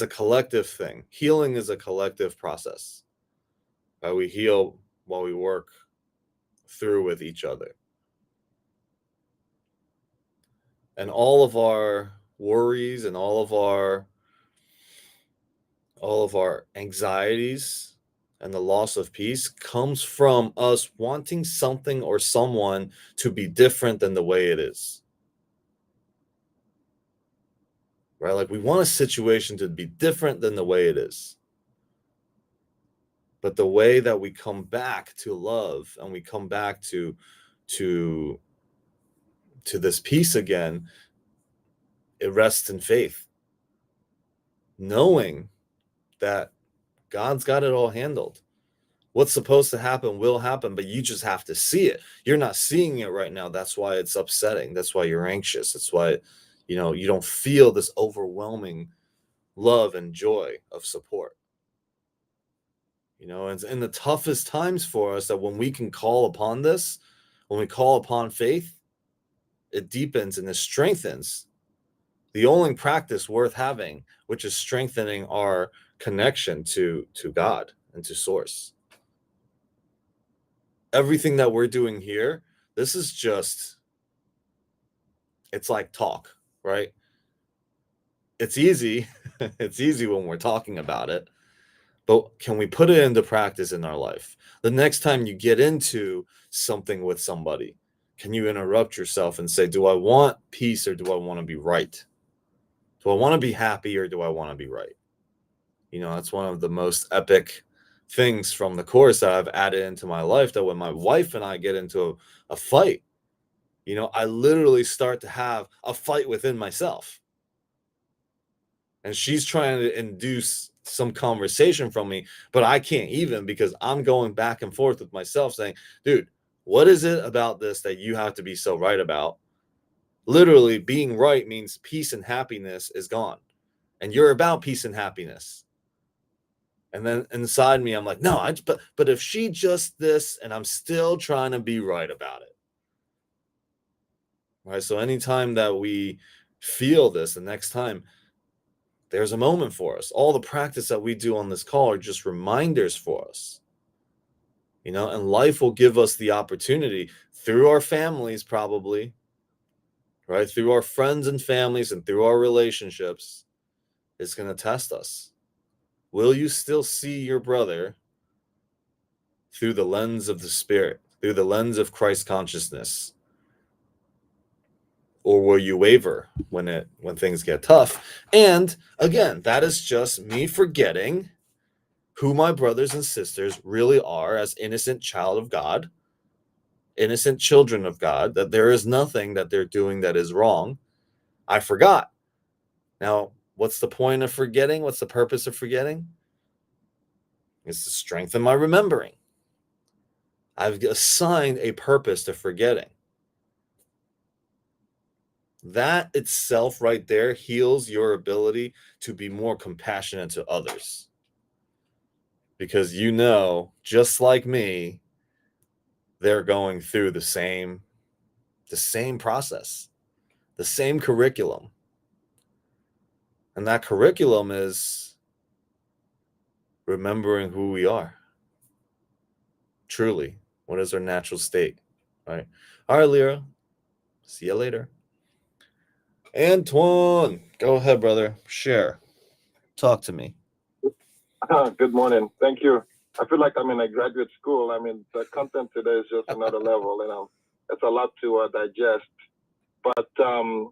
collective thing. Healing is a collective process. We heal while we work through with each other. And all of our worries and all of our anxieties and the loss of peace comes from us wanting something or someone to be different than the way it is. Right? Like we want a situation to be different than the way it is. But the way that we come back to love and we come back to this peace again, it rests in faith. Knowing that God's got it all handled. What's supposed to happen will happen, but you just have to see it. You're not seeing it right now. That's why it's upsetting. That's why you're anxious. That's why, you don't feel this overwhelming love and joy of support. And in the toughest times for us, that when we can call upon this, when we call upon faith, it deepens and it strengthens the only practice worth having, which is strengthening our connection to God and to Source. Everything that we're doing here, this is just, it's like talk, right? It's easy. It's easy when we're talking about it, but can we put it into practice in our life? The next time you get into something with somebody, can you interrupt yourself and say, do I want peace or do I want to be right? Do I want to be happy or do I want to be right? That's one of the most epic things from the course that I've added into my life, that when my wife and I get into a fight, I literally start to have a fight within myself. And she's trying to induce some conversation from me, but I can't even, because I'm going back and forth with myself saying, dude, what is it about this that you have to be so right about? Literally, being right means peace and happiness is gone. And you're about peace and happiness. And then inside me, I'm like, no, but if she just this, and I'm still trying to be right about it. Right. So anytime that we feel this, the next time, there's a moment for us. All the practice that we do on this call are just reminders for us. And life will give us the opportunity through our families, probably, right? Through our friends and families and through our relationships, it's going to test us. Will you still see your brother through the lens of the Spirit, through the lens of Christ consciousness? Or will you waver when things get tough? And again, that is just me forgetting who my brothers and sisters really are as innocent child of God, innocent children of God, that there is nothing that they're doing that is wrong. I forgot. Now, what's the point of forgetting? What's the purpose of forgetting? It's to strengthen my remembering. I've assigned a purpose to forgetting. That itself right there heals your ability to be more compassionate to others. because just like me, they're going through the same process, the same curriculum. And that curriculum is remembering who we are. Truly, what is our natural state, right? All right, Lyra, see you later. Antoine, go ahead, brother. Share. Talk to me. Good morning. Thank you. I feel like I'm in a graduate school. I mean, the content today is just another level. It's a lot to digest. But I'm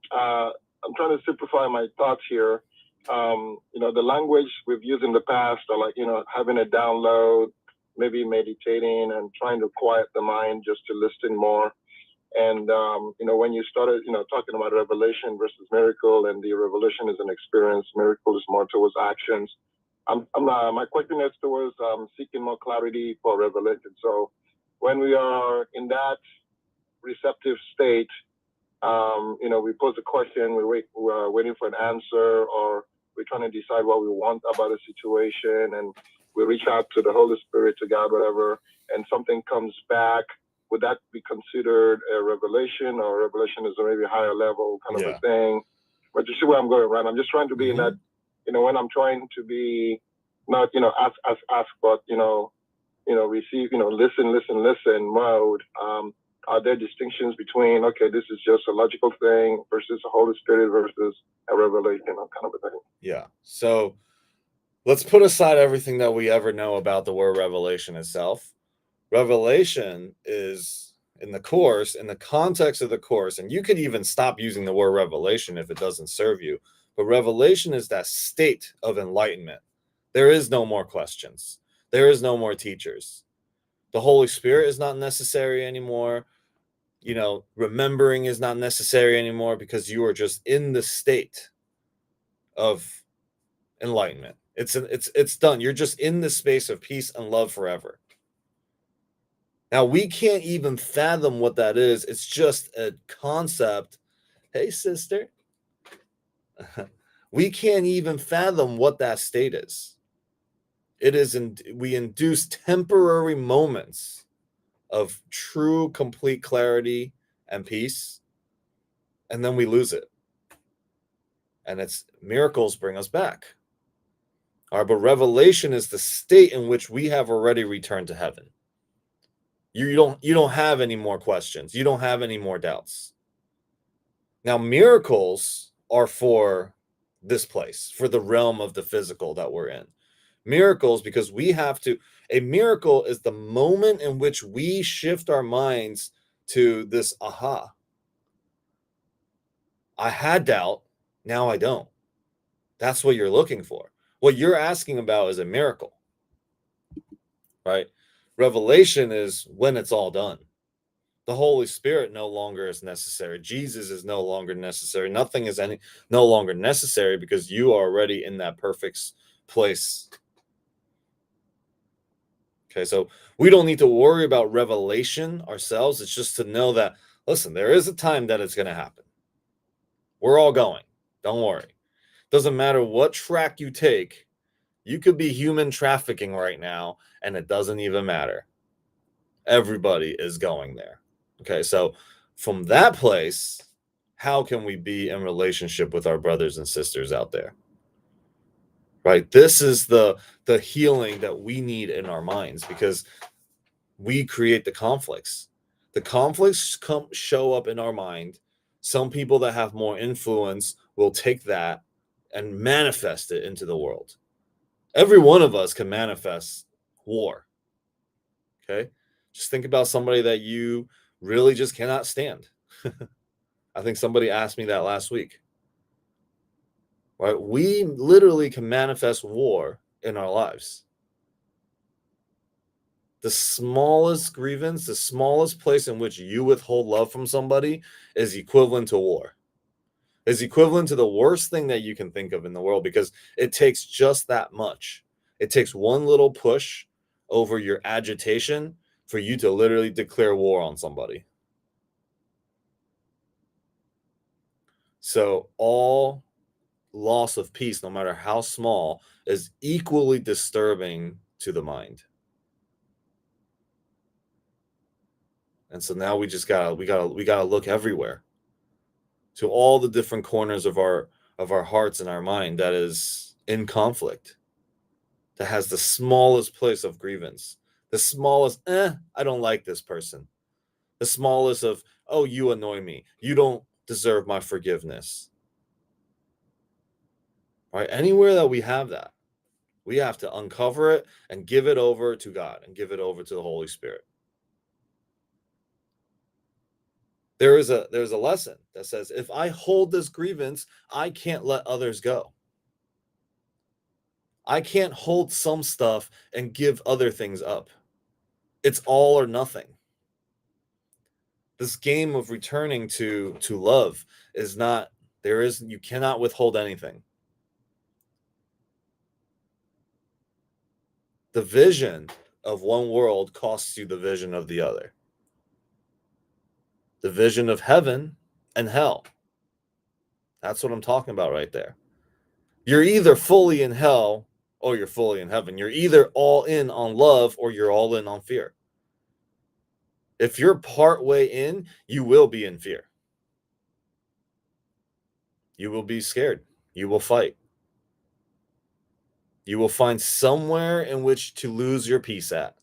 trying to simplify my thoughts here. The language we've used in the past are like, having a download, maybe meditating and trying to quiet the mind just to listen more. And, when you started, talking about revelation versus miracle, and the revelation is an experience, miracle is more towards actions. My question is towards seeking more clarity for revelation. So when we are in that receptive state, we pose a question, we're waiting for an answer, or we're trying to decide what we want about a situation, and we reach out to the Holy Spirit, to God, whatever, and something comes back. Would that be considered a revelation, or revelation is maybe a higher level kind of a thing? But you see where I'm going, right? I'm just trying to be in that, when I'm trying to be not, ask, but, receive, listen mode. Are there distinctions between, okay, this is just a logical thing versus a Holy Spirit versus a revelation, kind of a thing? Yeah. So let's put aside everything that we ever know about the word revelation itself. Revelation is in the context of the course, and you could even stop using the word revelation if it doesn't serve you. But revelation is that state of enlightenment. There is no more questions. There is no more teachers. The Holy Spirit is not necessary anymore. Remembering is not necessary anymore, because you are just in the state of enlightenment. It's done. You're just in the space of peace and love forever. Now, we can't even fathom what that is. It's just a concept. Hey, sister. We can't even fathom what that state is. We induce temporary moments of true, complete clarity and peace, and then we lose it. And miracles bring us back. All right, but revelation is the state in which we have already returned to heaven. You don't have any more questions. You don't have any more doubts. Now, miracles are for this place, for the realm of the physical that we're in. Miracles, because a miracle is the moment in which we shift our minds to this aha. I had doubt, now I don't. That's what you're looking for. What you're asking about is a miracle, right? Revelation is when it's all done. The Holy Spirit no longer is necessary. Jesus is no longer necessary. Nothing is no longer necessary, because you are already in that perfect place. Okay, so we don't need to worry about revelation ourselves. It's just to know that, listen, there is a time that it's going to happen. We're all going. Don't worry. Doesn't matter what track you take. You could be human trafficking right now, and it doesn't even matter. Everybody is going there. Okay, so from that place, how can we be in relationship with our brothers and sisters out there? Right? This is the healing that we need in our minds, because we create the conflicts. The conflicts show up in our mind. Some people that have more influence will take that and manifest it into the world. Every one of us can manifest war. Okay? Just think about somebody that you really just cannot stand. I think somebody asked me that last week. Right? We literally can manifest war in our lives. The smallest grievance, the smallest place in which you withhold love from somebody is equivalent to war. Is equivalent to the worst thing that you can think of in the world, because it takes just that much. It takes one little push over your agitation for you to literally declare war on somebody. So all loss of peace, no matter how small, is equally disturbing to the mind. And so now we gotta look everywhere, to all the different corners of our hearts and our mind that is in conflict, that has the smallest place of grievance, the smallest, I don't like this person, the smallest of, oh, you annoy me, you don't deserve my forgiveness. Right? Anywhere that we have that, we have to uncover it and give it over to God and give it over to the Holy Spirit. There's a lesson that says, if I hold this grievance, I can't let others go. I can't hold some stuff and give other things up. It's all or nothing. This game of returning to love is not, you cannot withhold anything. The vision of one world costs you the vision of the other. The vision of heaven and hell. That's what I'm talking about right there. You're either fully in hell or you're fully in heaven. You're either all in on love or you're all in on fear. If you're part way in, you will be in fear. You will be scared. You will fight. You will find somewhere in which to lose your peace at.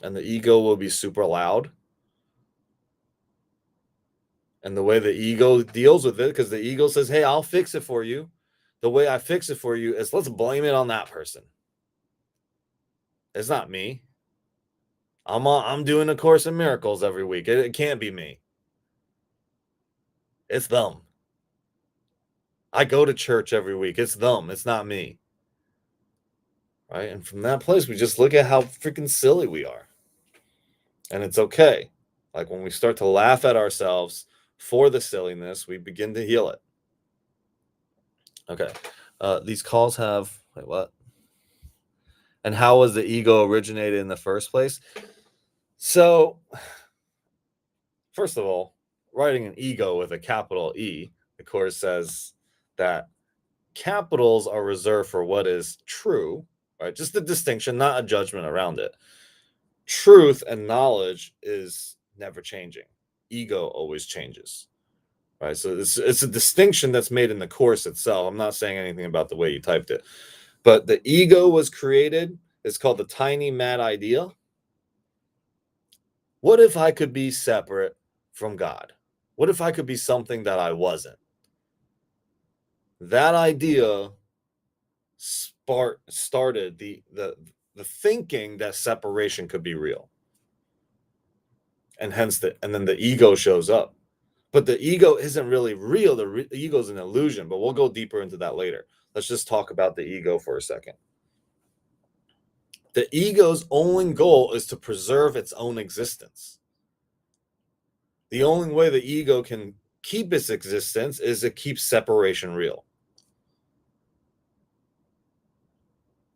And the ego will be super loud. And the way the ego deals with it, because the ego says, hey, I'll fix it for you. The way I fix it for you is, let's blame it on that person. It's not me. I'm doing a Course in Miracles every week. It can't be me. It's them. I go to church every week. It's them. It's not me. Right? And from that place, we just look at how freaking silly we are. And it's okay. Like when we start to laugh at ourselves for the silliness, we begin to heal it. Okay. These calls have, wait, what? And how was the ego originated in the first place? So, first of all, writing an ego with a capital E, the Course says that capitals are reserved for what is true, right? Just the distinction, not a judgment around it. Truth and knowledge is never changing. Ego always changes, right? So it's a distinction that's made in the Course itself. I'm not saying anything about the way you typed it, but the ego was created. It's called the tiny mad idea. What if I could be separate from God? What if I could be something that I wasn't? That idea started the thinking that separation could be real. And hence and then the ego shows up. But the ego isn't really real. The ego is an illusion, but we'll go deeper into that later. Let's just talk about the ego for a second. The ego's only goal is to preserve its own existence. The only way the ego can keep its existence is to keep separation real.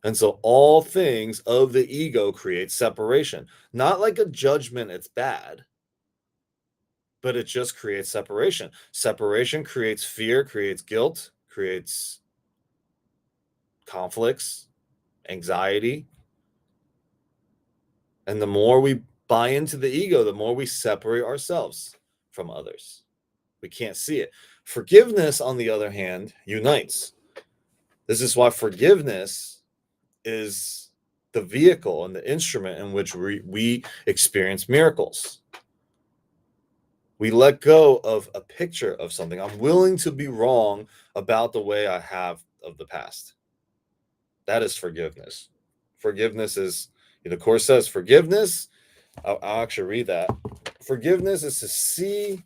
And so all things of the ego create separation. Not like a judgment, it's bad, but it just creates separation. Separation creates fear, creates guilt, creates conflicts, anxiety. And the more we buy into the ego, the more we separate ourselves from others. We can't see it. Forgiveness, on the other hand, unites. This is why forgiveness is the vehicle and the instrument in which we experience miracles. We let go of a picture of something. I'm willing to be wrong about the way I have of the past. That is forgiveness. Forgiveness is, the Course says forgiveness, I'll actually read that. Forgiveness is to see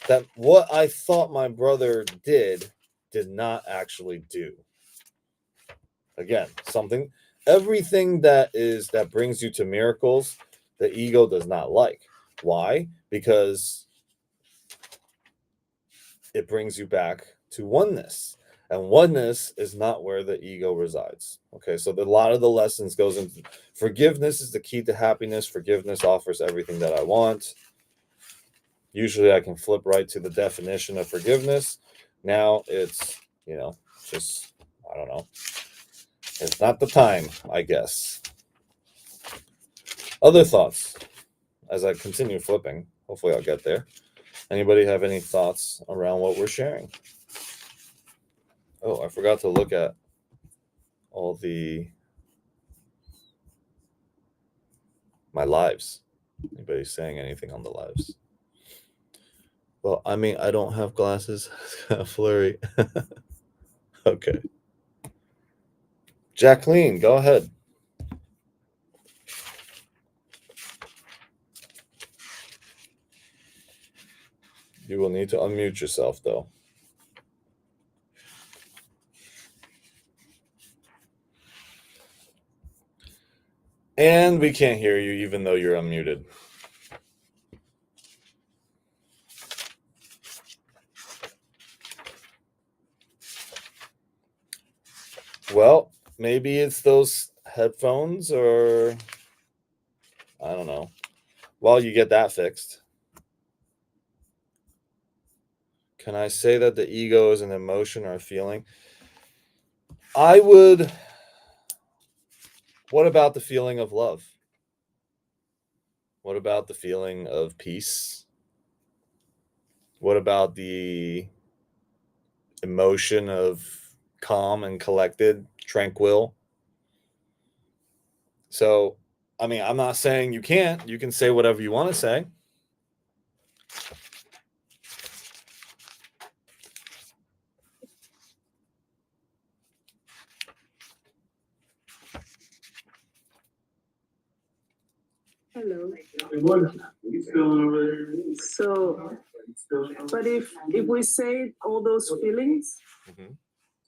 that what I thought my brother did not actually do. Again, everything that brings you to miracles, the ego does not like. Why? Because it brings you back to oneness. And oneness is not where the ego resides. Okay, so a lot of the lessons goes into forgiveness is the key to happiness. Forgiveness offers everything that I want. Usually I can flip right to the definition of forgiveness. Now it's, just, I don't know. It's not the time, I guess. Other thoughts as I continue flipping. Hopefully I'll get there. Anybody have any thoughts around what we're sharing? Oh, I forgot to look at all my lives. Anybody saying anything on the lives? Well, I mean, I don't have glasses. It's kind of flurry. Okay. Jacqueline, go ahead. You will need to unmute yourself, though. And we can't hear you, even though you're unmuted. Well, maybe it's those headphones, or I don't know. While you get that fixed, can I say that the ego is an emotion or a feeling? I would. What about the feeling of love? What about the feeling of peace? What about the emotion of calm and collected, tranquil? So, I mean, I'm not saying you can't. You can say whatever you want to say. Hello. So, but if we say all those feelings, Mhm.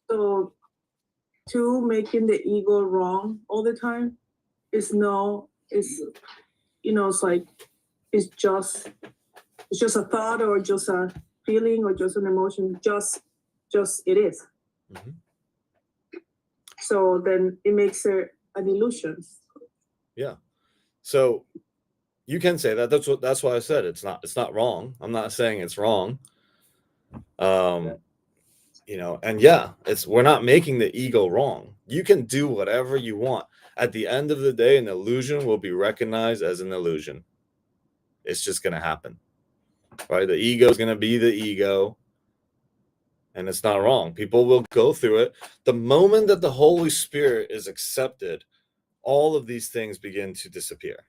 so to making the ego wrong all the time is it's like it's just a thought or just a feeling or just an emotion, just it is. Mhm. So then it makes it an illusion. Yeah. So you can say that. That's why I said it's not wrong. I'm not saying it's wrong. And yeah, we're not making the ego wrong. You can do whatever you want. At the end of the day, an illusion will be recognized as an illusion. It's just going to happen. Right? The ego is going to be the ego, and it's not wrong. People will go through it. The moment that the Holy Spirit is accepted, all of these things begin to disappear.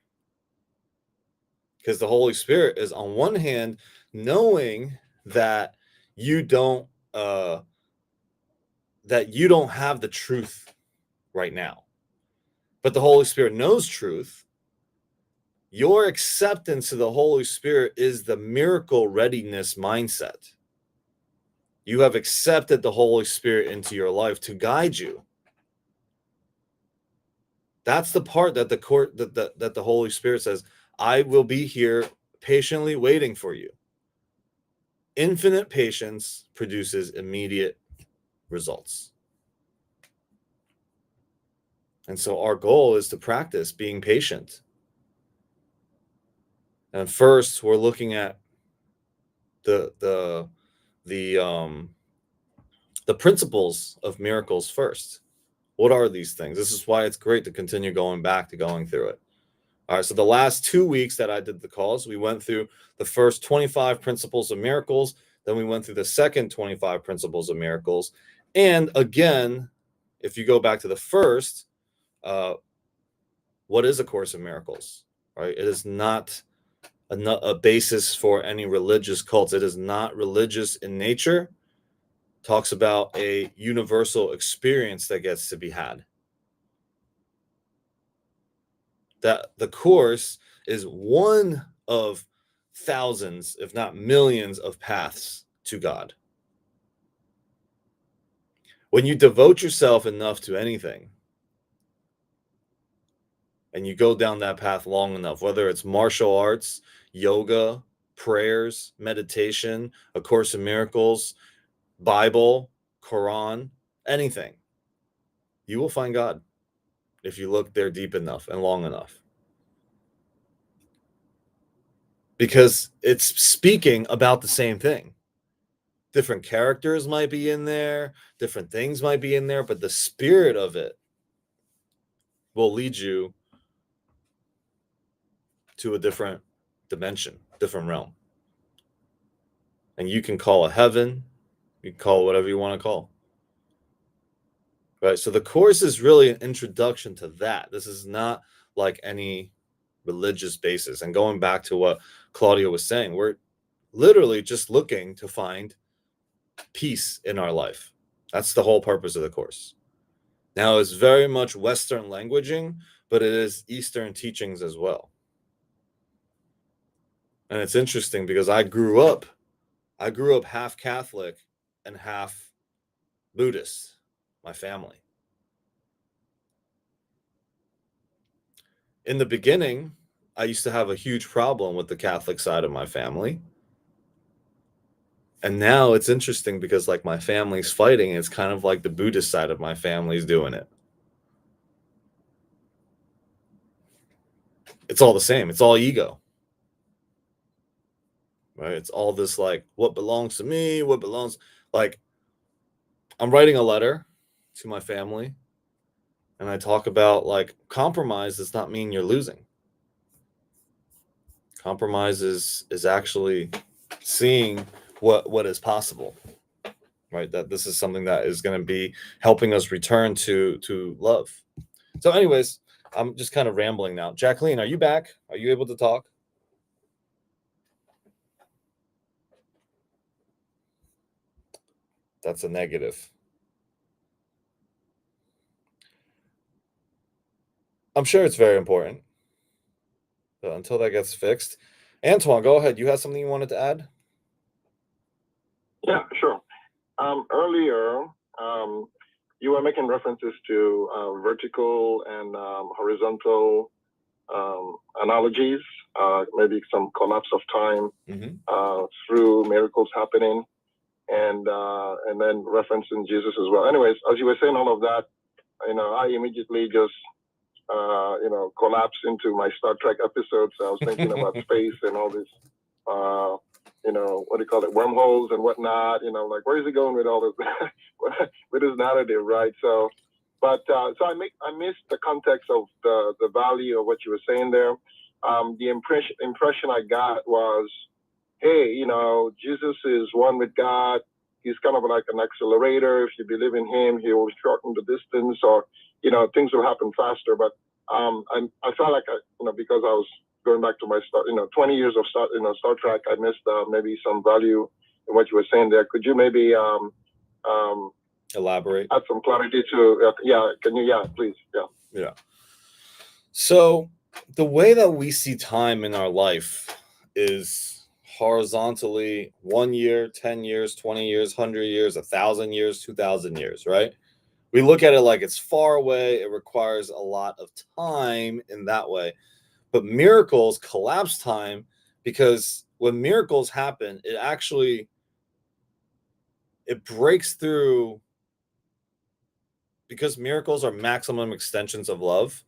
Because the Holy Spirit is, on one hand, knowing that you don't have the truth right now, but the Holy Spirit knows truth. Your acceptance of the Holy Spirit is the miracle readiness mindset. You have accepted the Holy Spirit into your life to guide you. That's the part that that the Holy Spirit says, I will be here patiently waiting for you. Infinite patience produces immediate results. And so our goal is to practice being patient. And first, we're looking at the principles of miracles first. What are these things? This is why it's great to continue going through it. All right, so the last 2 weeks that I did the calls, we went through the first 25 principles of miracles. Then we went through the second 25 principles of miracles. And again, if you go back to the first, what is A Course in Miracles? Right? It is not a basis for any religious cults. It is not religious in nature. Talks about a universal experience that gets to be had. That the Course is one of thousands, if not millions, of paths to God. When you devote yourself enough to anything, and you go down that path long enough, whether it's martial arts, yoga, prayers, meditation, A Course in Miracles, Bible, Quran, anything, you will find God if you look there deep enough and long enough. Because it's speaking about the same thing. Different characters might be in there, different things might be in there, but the spirit of it will lead you to a different dimension, different realm. And you can call it heaven, you can call it whatever you want to call. Right? So the course is really an introduction to that. This is not like any religious basis. And going back to what Claudia was saying, we're literally just looking to find peace in our life. That's the whole purpose of the course. Now, it's very much Western languaging, but it is Eastern teachings as well. And it's interesting because I grew up half Catholic and half Buddhist, my family. In the beginning, I used to have a huge problem with the Catholic side of my family. And now it's interesting because like my family's fighting, it's kind of like the Buddhist side of my family's doing it. It's all the same. It's all ego. Right? It's all this like what belongs to me, what belongs, like I'm writing a letter to my family and I talk about like compromise does not mean you're losing. Compromise is actually seeing what is possible, right? That this is something that is going to be helping us return to love. So anyways, I'm just kind of rambling now. Jacqueline, are you back? Are you able to talk? That's a negative. I'm sure it's very important. But until that gets fixed. Antoine, go ahead. You have something you wanted to add? Yeah, sure. Earlier, you were making references to vertical and horizontal analogies, maybe some collapse of time through miracles happening, and then referencing Jesus as well. Anyways, as you were saying all of that, I immediately just collapsed into my Star Trek episodes. I was thinking about space and all this, what do you call it, wormholes and whatnot. Like where is he going with all this, with his narrative, right? So, but so I missed the context of the value of what you were saying there. The impression I got was, hey, Jesus is one with God. He's kind of like an accelerator. If you believe in him, he will shorten the distance, or things will happen faster. But I felt like because I was going back to my 20 years of Star Trek, I missed maybe some value in what you were saying there. Could you maybe elaborate? Add some clarity to can you? Yeah, please. Yeah. So the way that we see time in our life is horizontally 1 year, 10 years, 20 years, 100 years, 1,000 years, 2,000 years, right? We look at it like it's far away. It requires a lot of time in that way. But miracles collapse time because when miracles happen, it breaks through, because miracles are maximum extensions of love.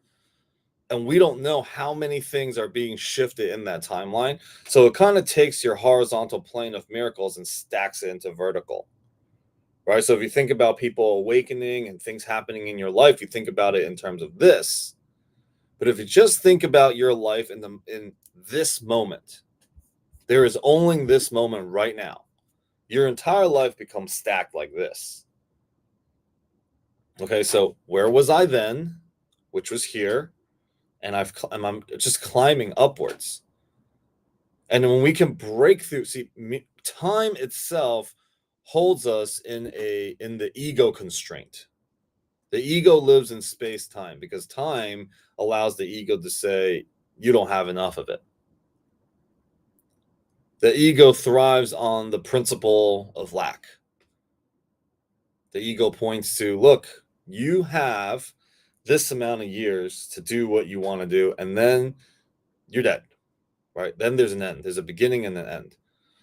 And we don't know how many things are being shifted in that timeline. So it kind of takes your horizontal plane of miracles and stacks it into vertical. Right? So if you think about people awakening and things happening in your life, you think about it in terms of this. But if you just think about your life in this moment, there is only this moment right now. Your entire life becomes stacked like this. Okay, so where was I then? Which was here. And I'm just climbing upwards. And when we can break through, time itself holds us in the ego constraint. The ego lives in space-time because time allows the ego to say, you don't have enough of it. The ego thrives on the principle of lack. The ego points to, look, you have this amount of years to do what you want to do, and then you're dead, right? Then there's an end. There's a beginning and an end.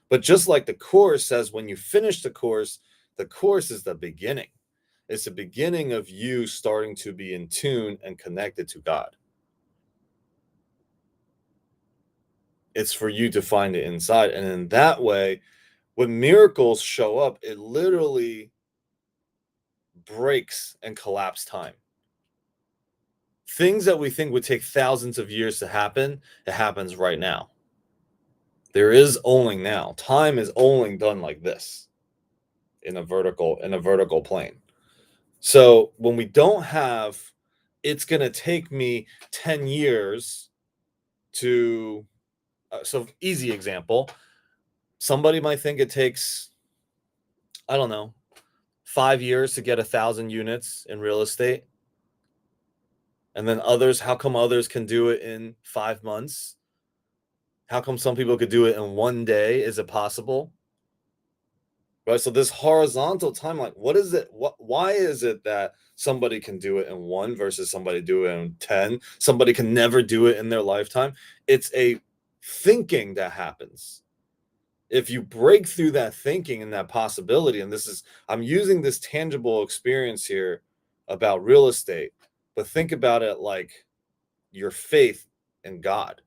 But just like the Course says, when you finish the Course is the beginning. It's the beginning of you starting to be in tune and connected to God. It's for you to find it inside. And in that way, when miracles show up, it literally breaks and collapses time. Things that we think would take thousands of years to happen, it happens right now. There is only now. Time is only done like this in a vertical plane. So when we don't have, it's going to take me 10 years to, so easy example, somebody might think it takes, I don't know, 5 years to get 1,000 units in real estate. And then others, how come others can do it in 5 months? How come some people could do it in 1 day? Is it possible? Right. So this horizontal timeline, what is it? Why is it that somebody can do it in 1 versus somebody do it in 10? Somebody can never do it in their lifetime. It's a thinking that happens. If you break through that thinking and that possibility, and I'm using this tangible experience here about real estate, but think about it like your faith in God,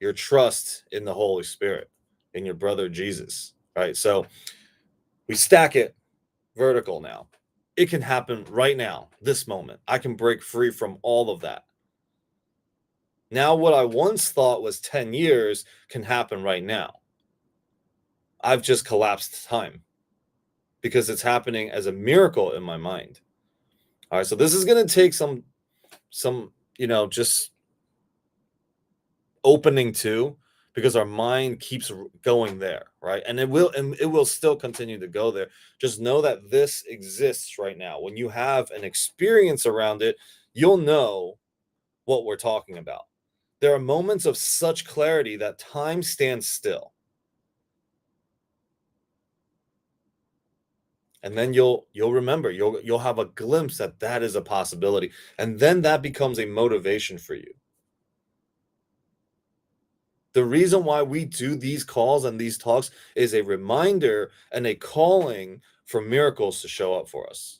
your trust in the Holy Spirit, in your brother Jesus, right? So we stack it vertical now. It can happen right now, this moment. I can break free from all of that. Now, what I once thought was 10 years can happen right now. I've just collapsed time because it's happening as a miracle in my mind. All right, so this is going to take some, just opening to, because our mind keeps going there, right? And it will still continue to go there. Just know that this exists right now. When you have an experience around it, you'll know what we're talking about. There are moments of such clarity that time stands still. And then you'll remember, you'll have a glimpse that is a possibility. And then that becomes a motivation for you. The reason why we do these calls and these talks is a reminder and a calling for miracles to show up for us.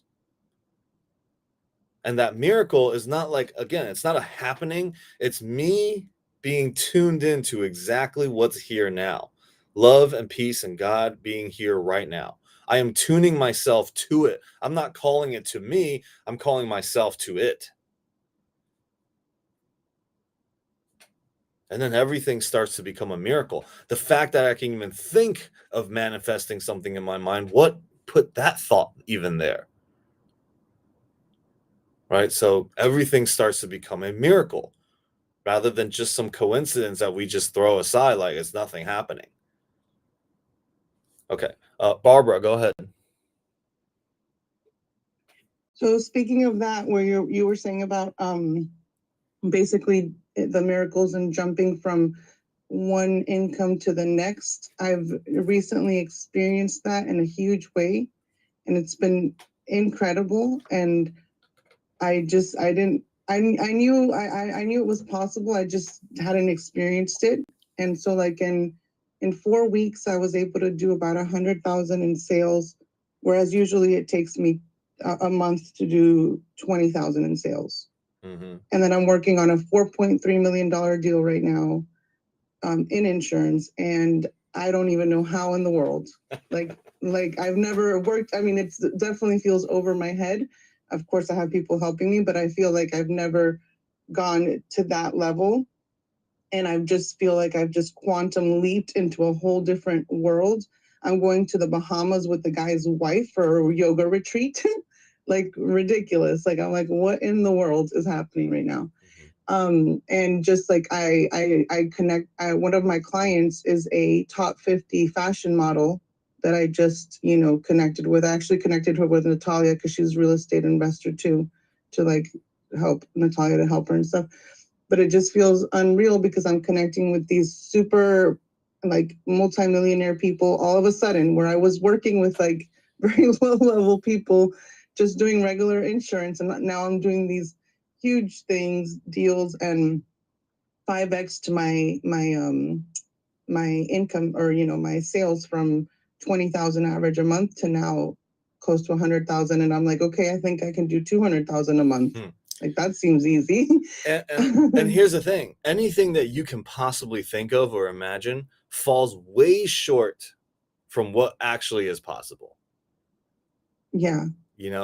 And that miracle is not like, again, it's not a happening. It's me being tuned into exactly what's here now. Love and peace and God being here right now. I am tuning myself to it. I'm not calling it to me. I'm calling myself to it. And then everything starts to become a miracle. The fact that I can even think of manifesting something in my mind, what put that thought even there? Right? So everything starts to become a miracle rather than just some coincidence that we just throw aside like it's nothing happening. Okay. Barbara, go ahead. So speaking of that, where you were saying about basically the miracles and jumping from one income to the next, I've recently experienced that in a huge way, and it's been incredible. And I knew it was possible. I just hadn't experienced it. And so like in 4 weeks, I was able to do about 100,000 in sales, whereas usually it takes me a month to do 20,000 in sales. Mm-hmm. And then I'm working on a $4.3 million deal right now in insurance. And I don't even know how in the world, like I've never worked. I mean, it definitely feels over my head. Of course I have people helping me, but I feel like I've never gone to that level. And I just feel like I've just quantum leaped into a whole different world. I'm going to the Bahamas with the guy's wife for a yoga retreat. Like ridiculous. Like, I'm like, what in the world is happening right now? And just like I connect, one of my clients is a top 50 fashion model that I just, connected with. I actually connected her with Natalia because she's a real estate investor too, to like help Natalia to help her and stuff. But it just feels unreal because I'm connecting with these super like multimillionaire people all of a sudden, where I was working with like very low level people just doing regular insurance. And now I'm doing these huge things, deals, and 5x to my income, or my sales, from 20,000 average a month to now close to 100,000. And I'm like, okay, I think I can do 200,000 a month. Like, that seems easy. And here's the thing: anything that you can possibly think of or imagine falls way short from what actually is possible. Yeah.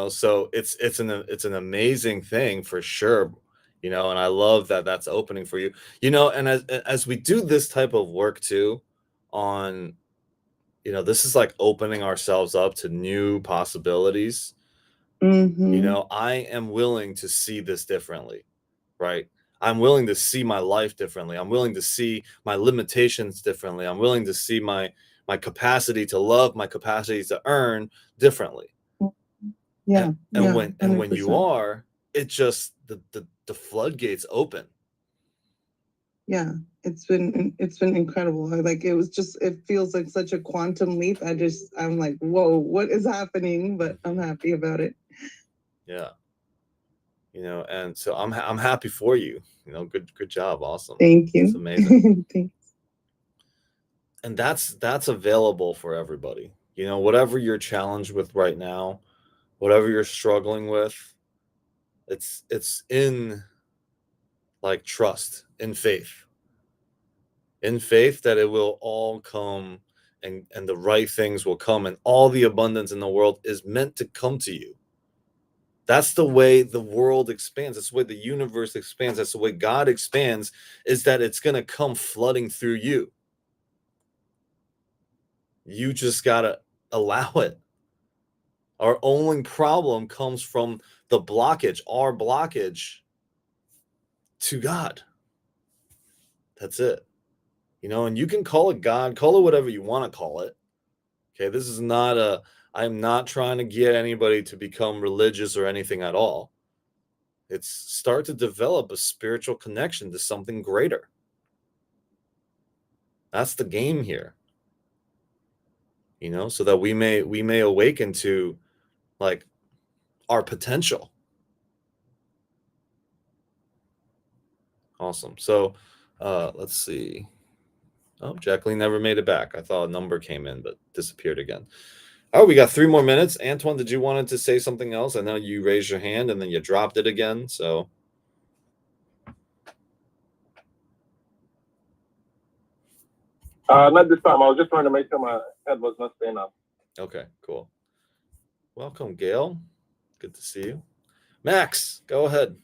So it's an amazing thing for sure. you know, and I love that that's opening for you, you know, and as we do this type of work too on, you know, this is like opening ourselves up to new possibilities. You know, I am willing to see this differently, right? I'm willing to see my life differently. I'm willing to see my limitations differently. I'm willing to see my capacity to love, my capacity to earn differently. Yeah. And yeah, when you 100%. are, it just the floodgates open. Yeah, it's been incredible. Like it feels like such a quantum leap. I'm like, whoa, what is happening? But I'm happy about it. Yeah. You know, and so I'm happy for you. You know, good job. Awesome. Thank you. It's amazing. Thanks. And that's available for everybody. You know, whatever you're challenged with right now, whatever you're struggling with, it's in like trust, in faith that it will all come, and the right things will come, and all the abundance in the world is meant to come to you. That's the way the world expands. That's the way the universe expands. That's the way God expands, is that it's going to come flooding through you. You just got to allow it. Our only problem comes from the blockage, our blockage to God. That's it. You know, and you can call it God, call it whatever you want to call it. Okay, this is not I'm not trying to get anybody to become religious or anything at all. It's start to develop a spiritual connection to something greater. That's the game here. You know, so that we may awaken to like our potential. Awesome. So let's see. Oh, Jacqueline never made it back. I thought a number came in, but disappeared again. Oh, we got 3 more minutes. Antoine, did you wanted to say something else? I know you raised your hand and then you dropped it again. So Not this time. I was just trying to make sure my head was not staying up. okay, cool. Welcome, Gail. Good to see you. Max, go ahead.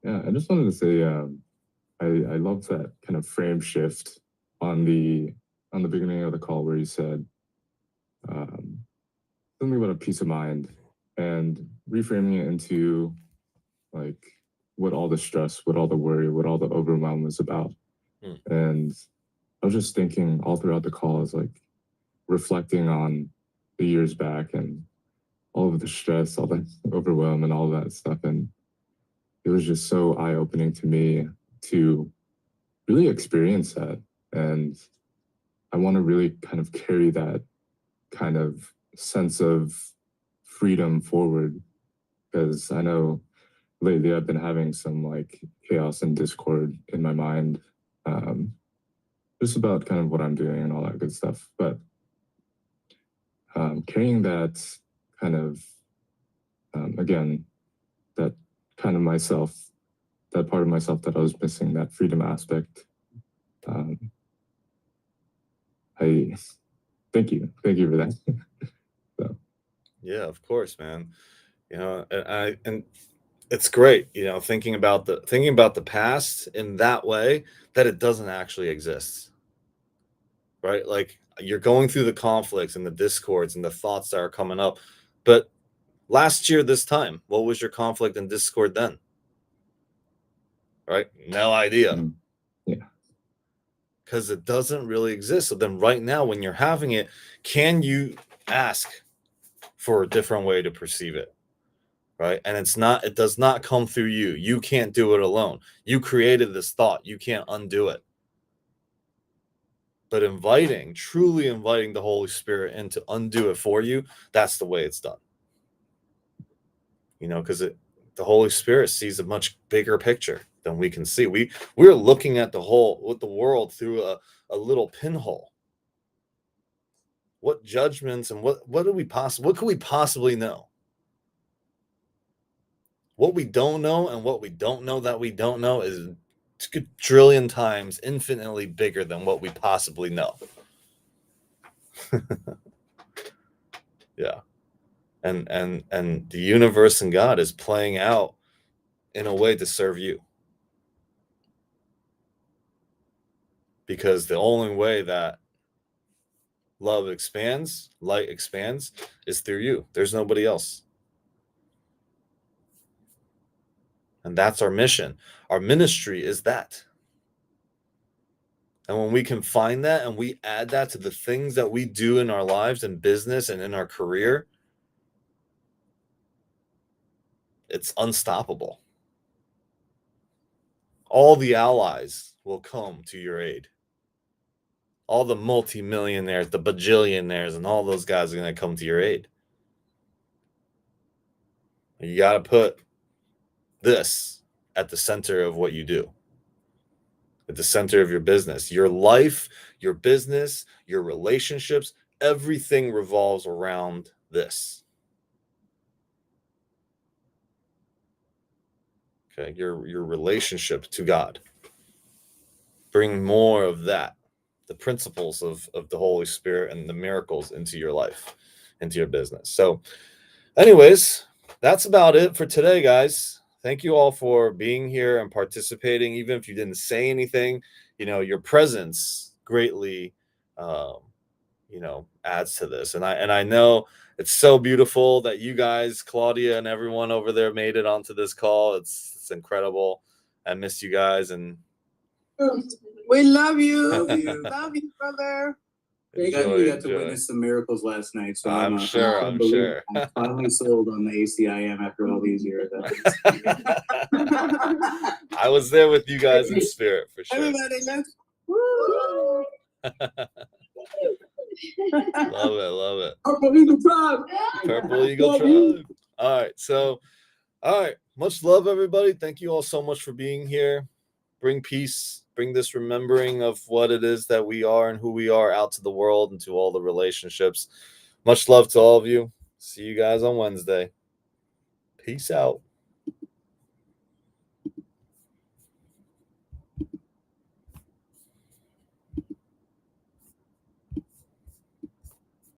Yeah, I just wanted to say I love that kind of frame shift on the beginning of the call where you said something about a peace of mind and reframing it into like what all the stress, what all the worry, what all the overwhelm is about. And I was just thinking all throughout the call is like reflecting on the years back and all of the stress, all the overwhelm and all that stuff. And it was just so eye-opening to me to really experience that. And I want to really kind of carry that kind of sense of freedom forward, because I know lately I've been having some like chaos and discord in my mind, just about kind of what I'm doing and all that good stuff. But carrying that kind of, again, that kind of myself, that part of myself that I was missing, that freedom aspect. I thank you for that. So. Yeah, of course, man. You know, and it's great, you know, thinking about the past in that way, that it doesn't actually exist. Right? Like you're going through the conflicts and the discords and the thoughts that are coming up. But last year, this time, what was your conflict and discord then? Right? No idea. Yeah. Because it doesn't really exist. So then right now, when you're having it, can you ask for a different way to perceive it? Right? And it does not come through you. You can't do it alone. You created this thought. You can't undo it. But truly inviting the Holy Spirit in to undo it for you, that's the way it's done. You know, because the Holy Spirit sees a much bigger picture than we can see. We're looking at the world through a little pinhole. What judgments and what could we possibly know? What we don't know and what we don't know that we don't know is a trillion times infinitely bigger than what we possibly know. Yeah. And the universe and God is playing out in a way to serve you. Because the only way that love expands, light expands, is through you. There's nobody else. And that's our mission. Our ministry is that. And when we can find that and we add that to the things that we do in our lives and business and in our career, it's unstoppable. All the allies will come to your aid. All the multimillionaires, the bajillionaires, and all those guys are going to come to your aid. You got to put this at the center of what you do, at the center of your business. Your life, your business, your relationships, everything revolves around this. Okay, your relationship to God. Bring more of that, the principles of the Holy Spirit and the miracles into your life, into your business. So anyways, that's about it for today, guys. Thank you all for being here and participating. Even if you didn't say anything, your presence greatly, adds to this. And I know it's so beautiful that you guys, Claudia and everyone over there, made it onto this call. It's incredible. I miss you guys, and We love you. Love you. Love you, brother. We got to witness some miracles last night, so I'm sure. I'm finally sold on the ACIM after all these years. I was there with you guys in spirit for sure. Everybody, let's. Love it. Purple Eagle Tribe. Purple Eagle Tribe. All right. Much love, everybody. Thank you all so much for being here. Bring peace. Bring this remembering of what it is that we are and who we are out to the world and to all the relationships. Much love to all of you. See you guys on Wednesday. Peace out.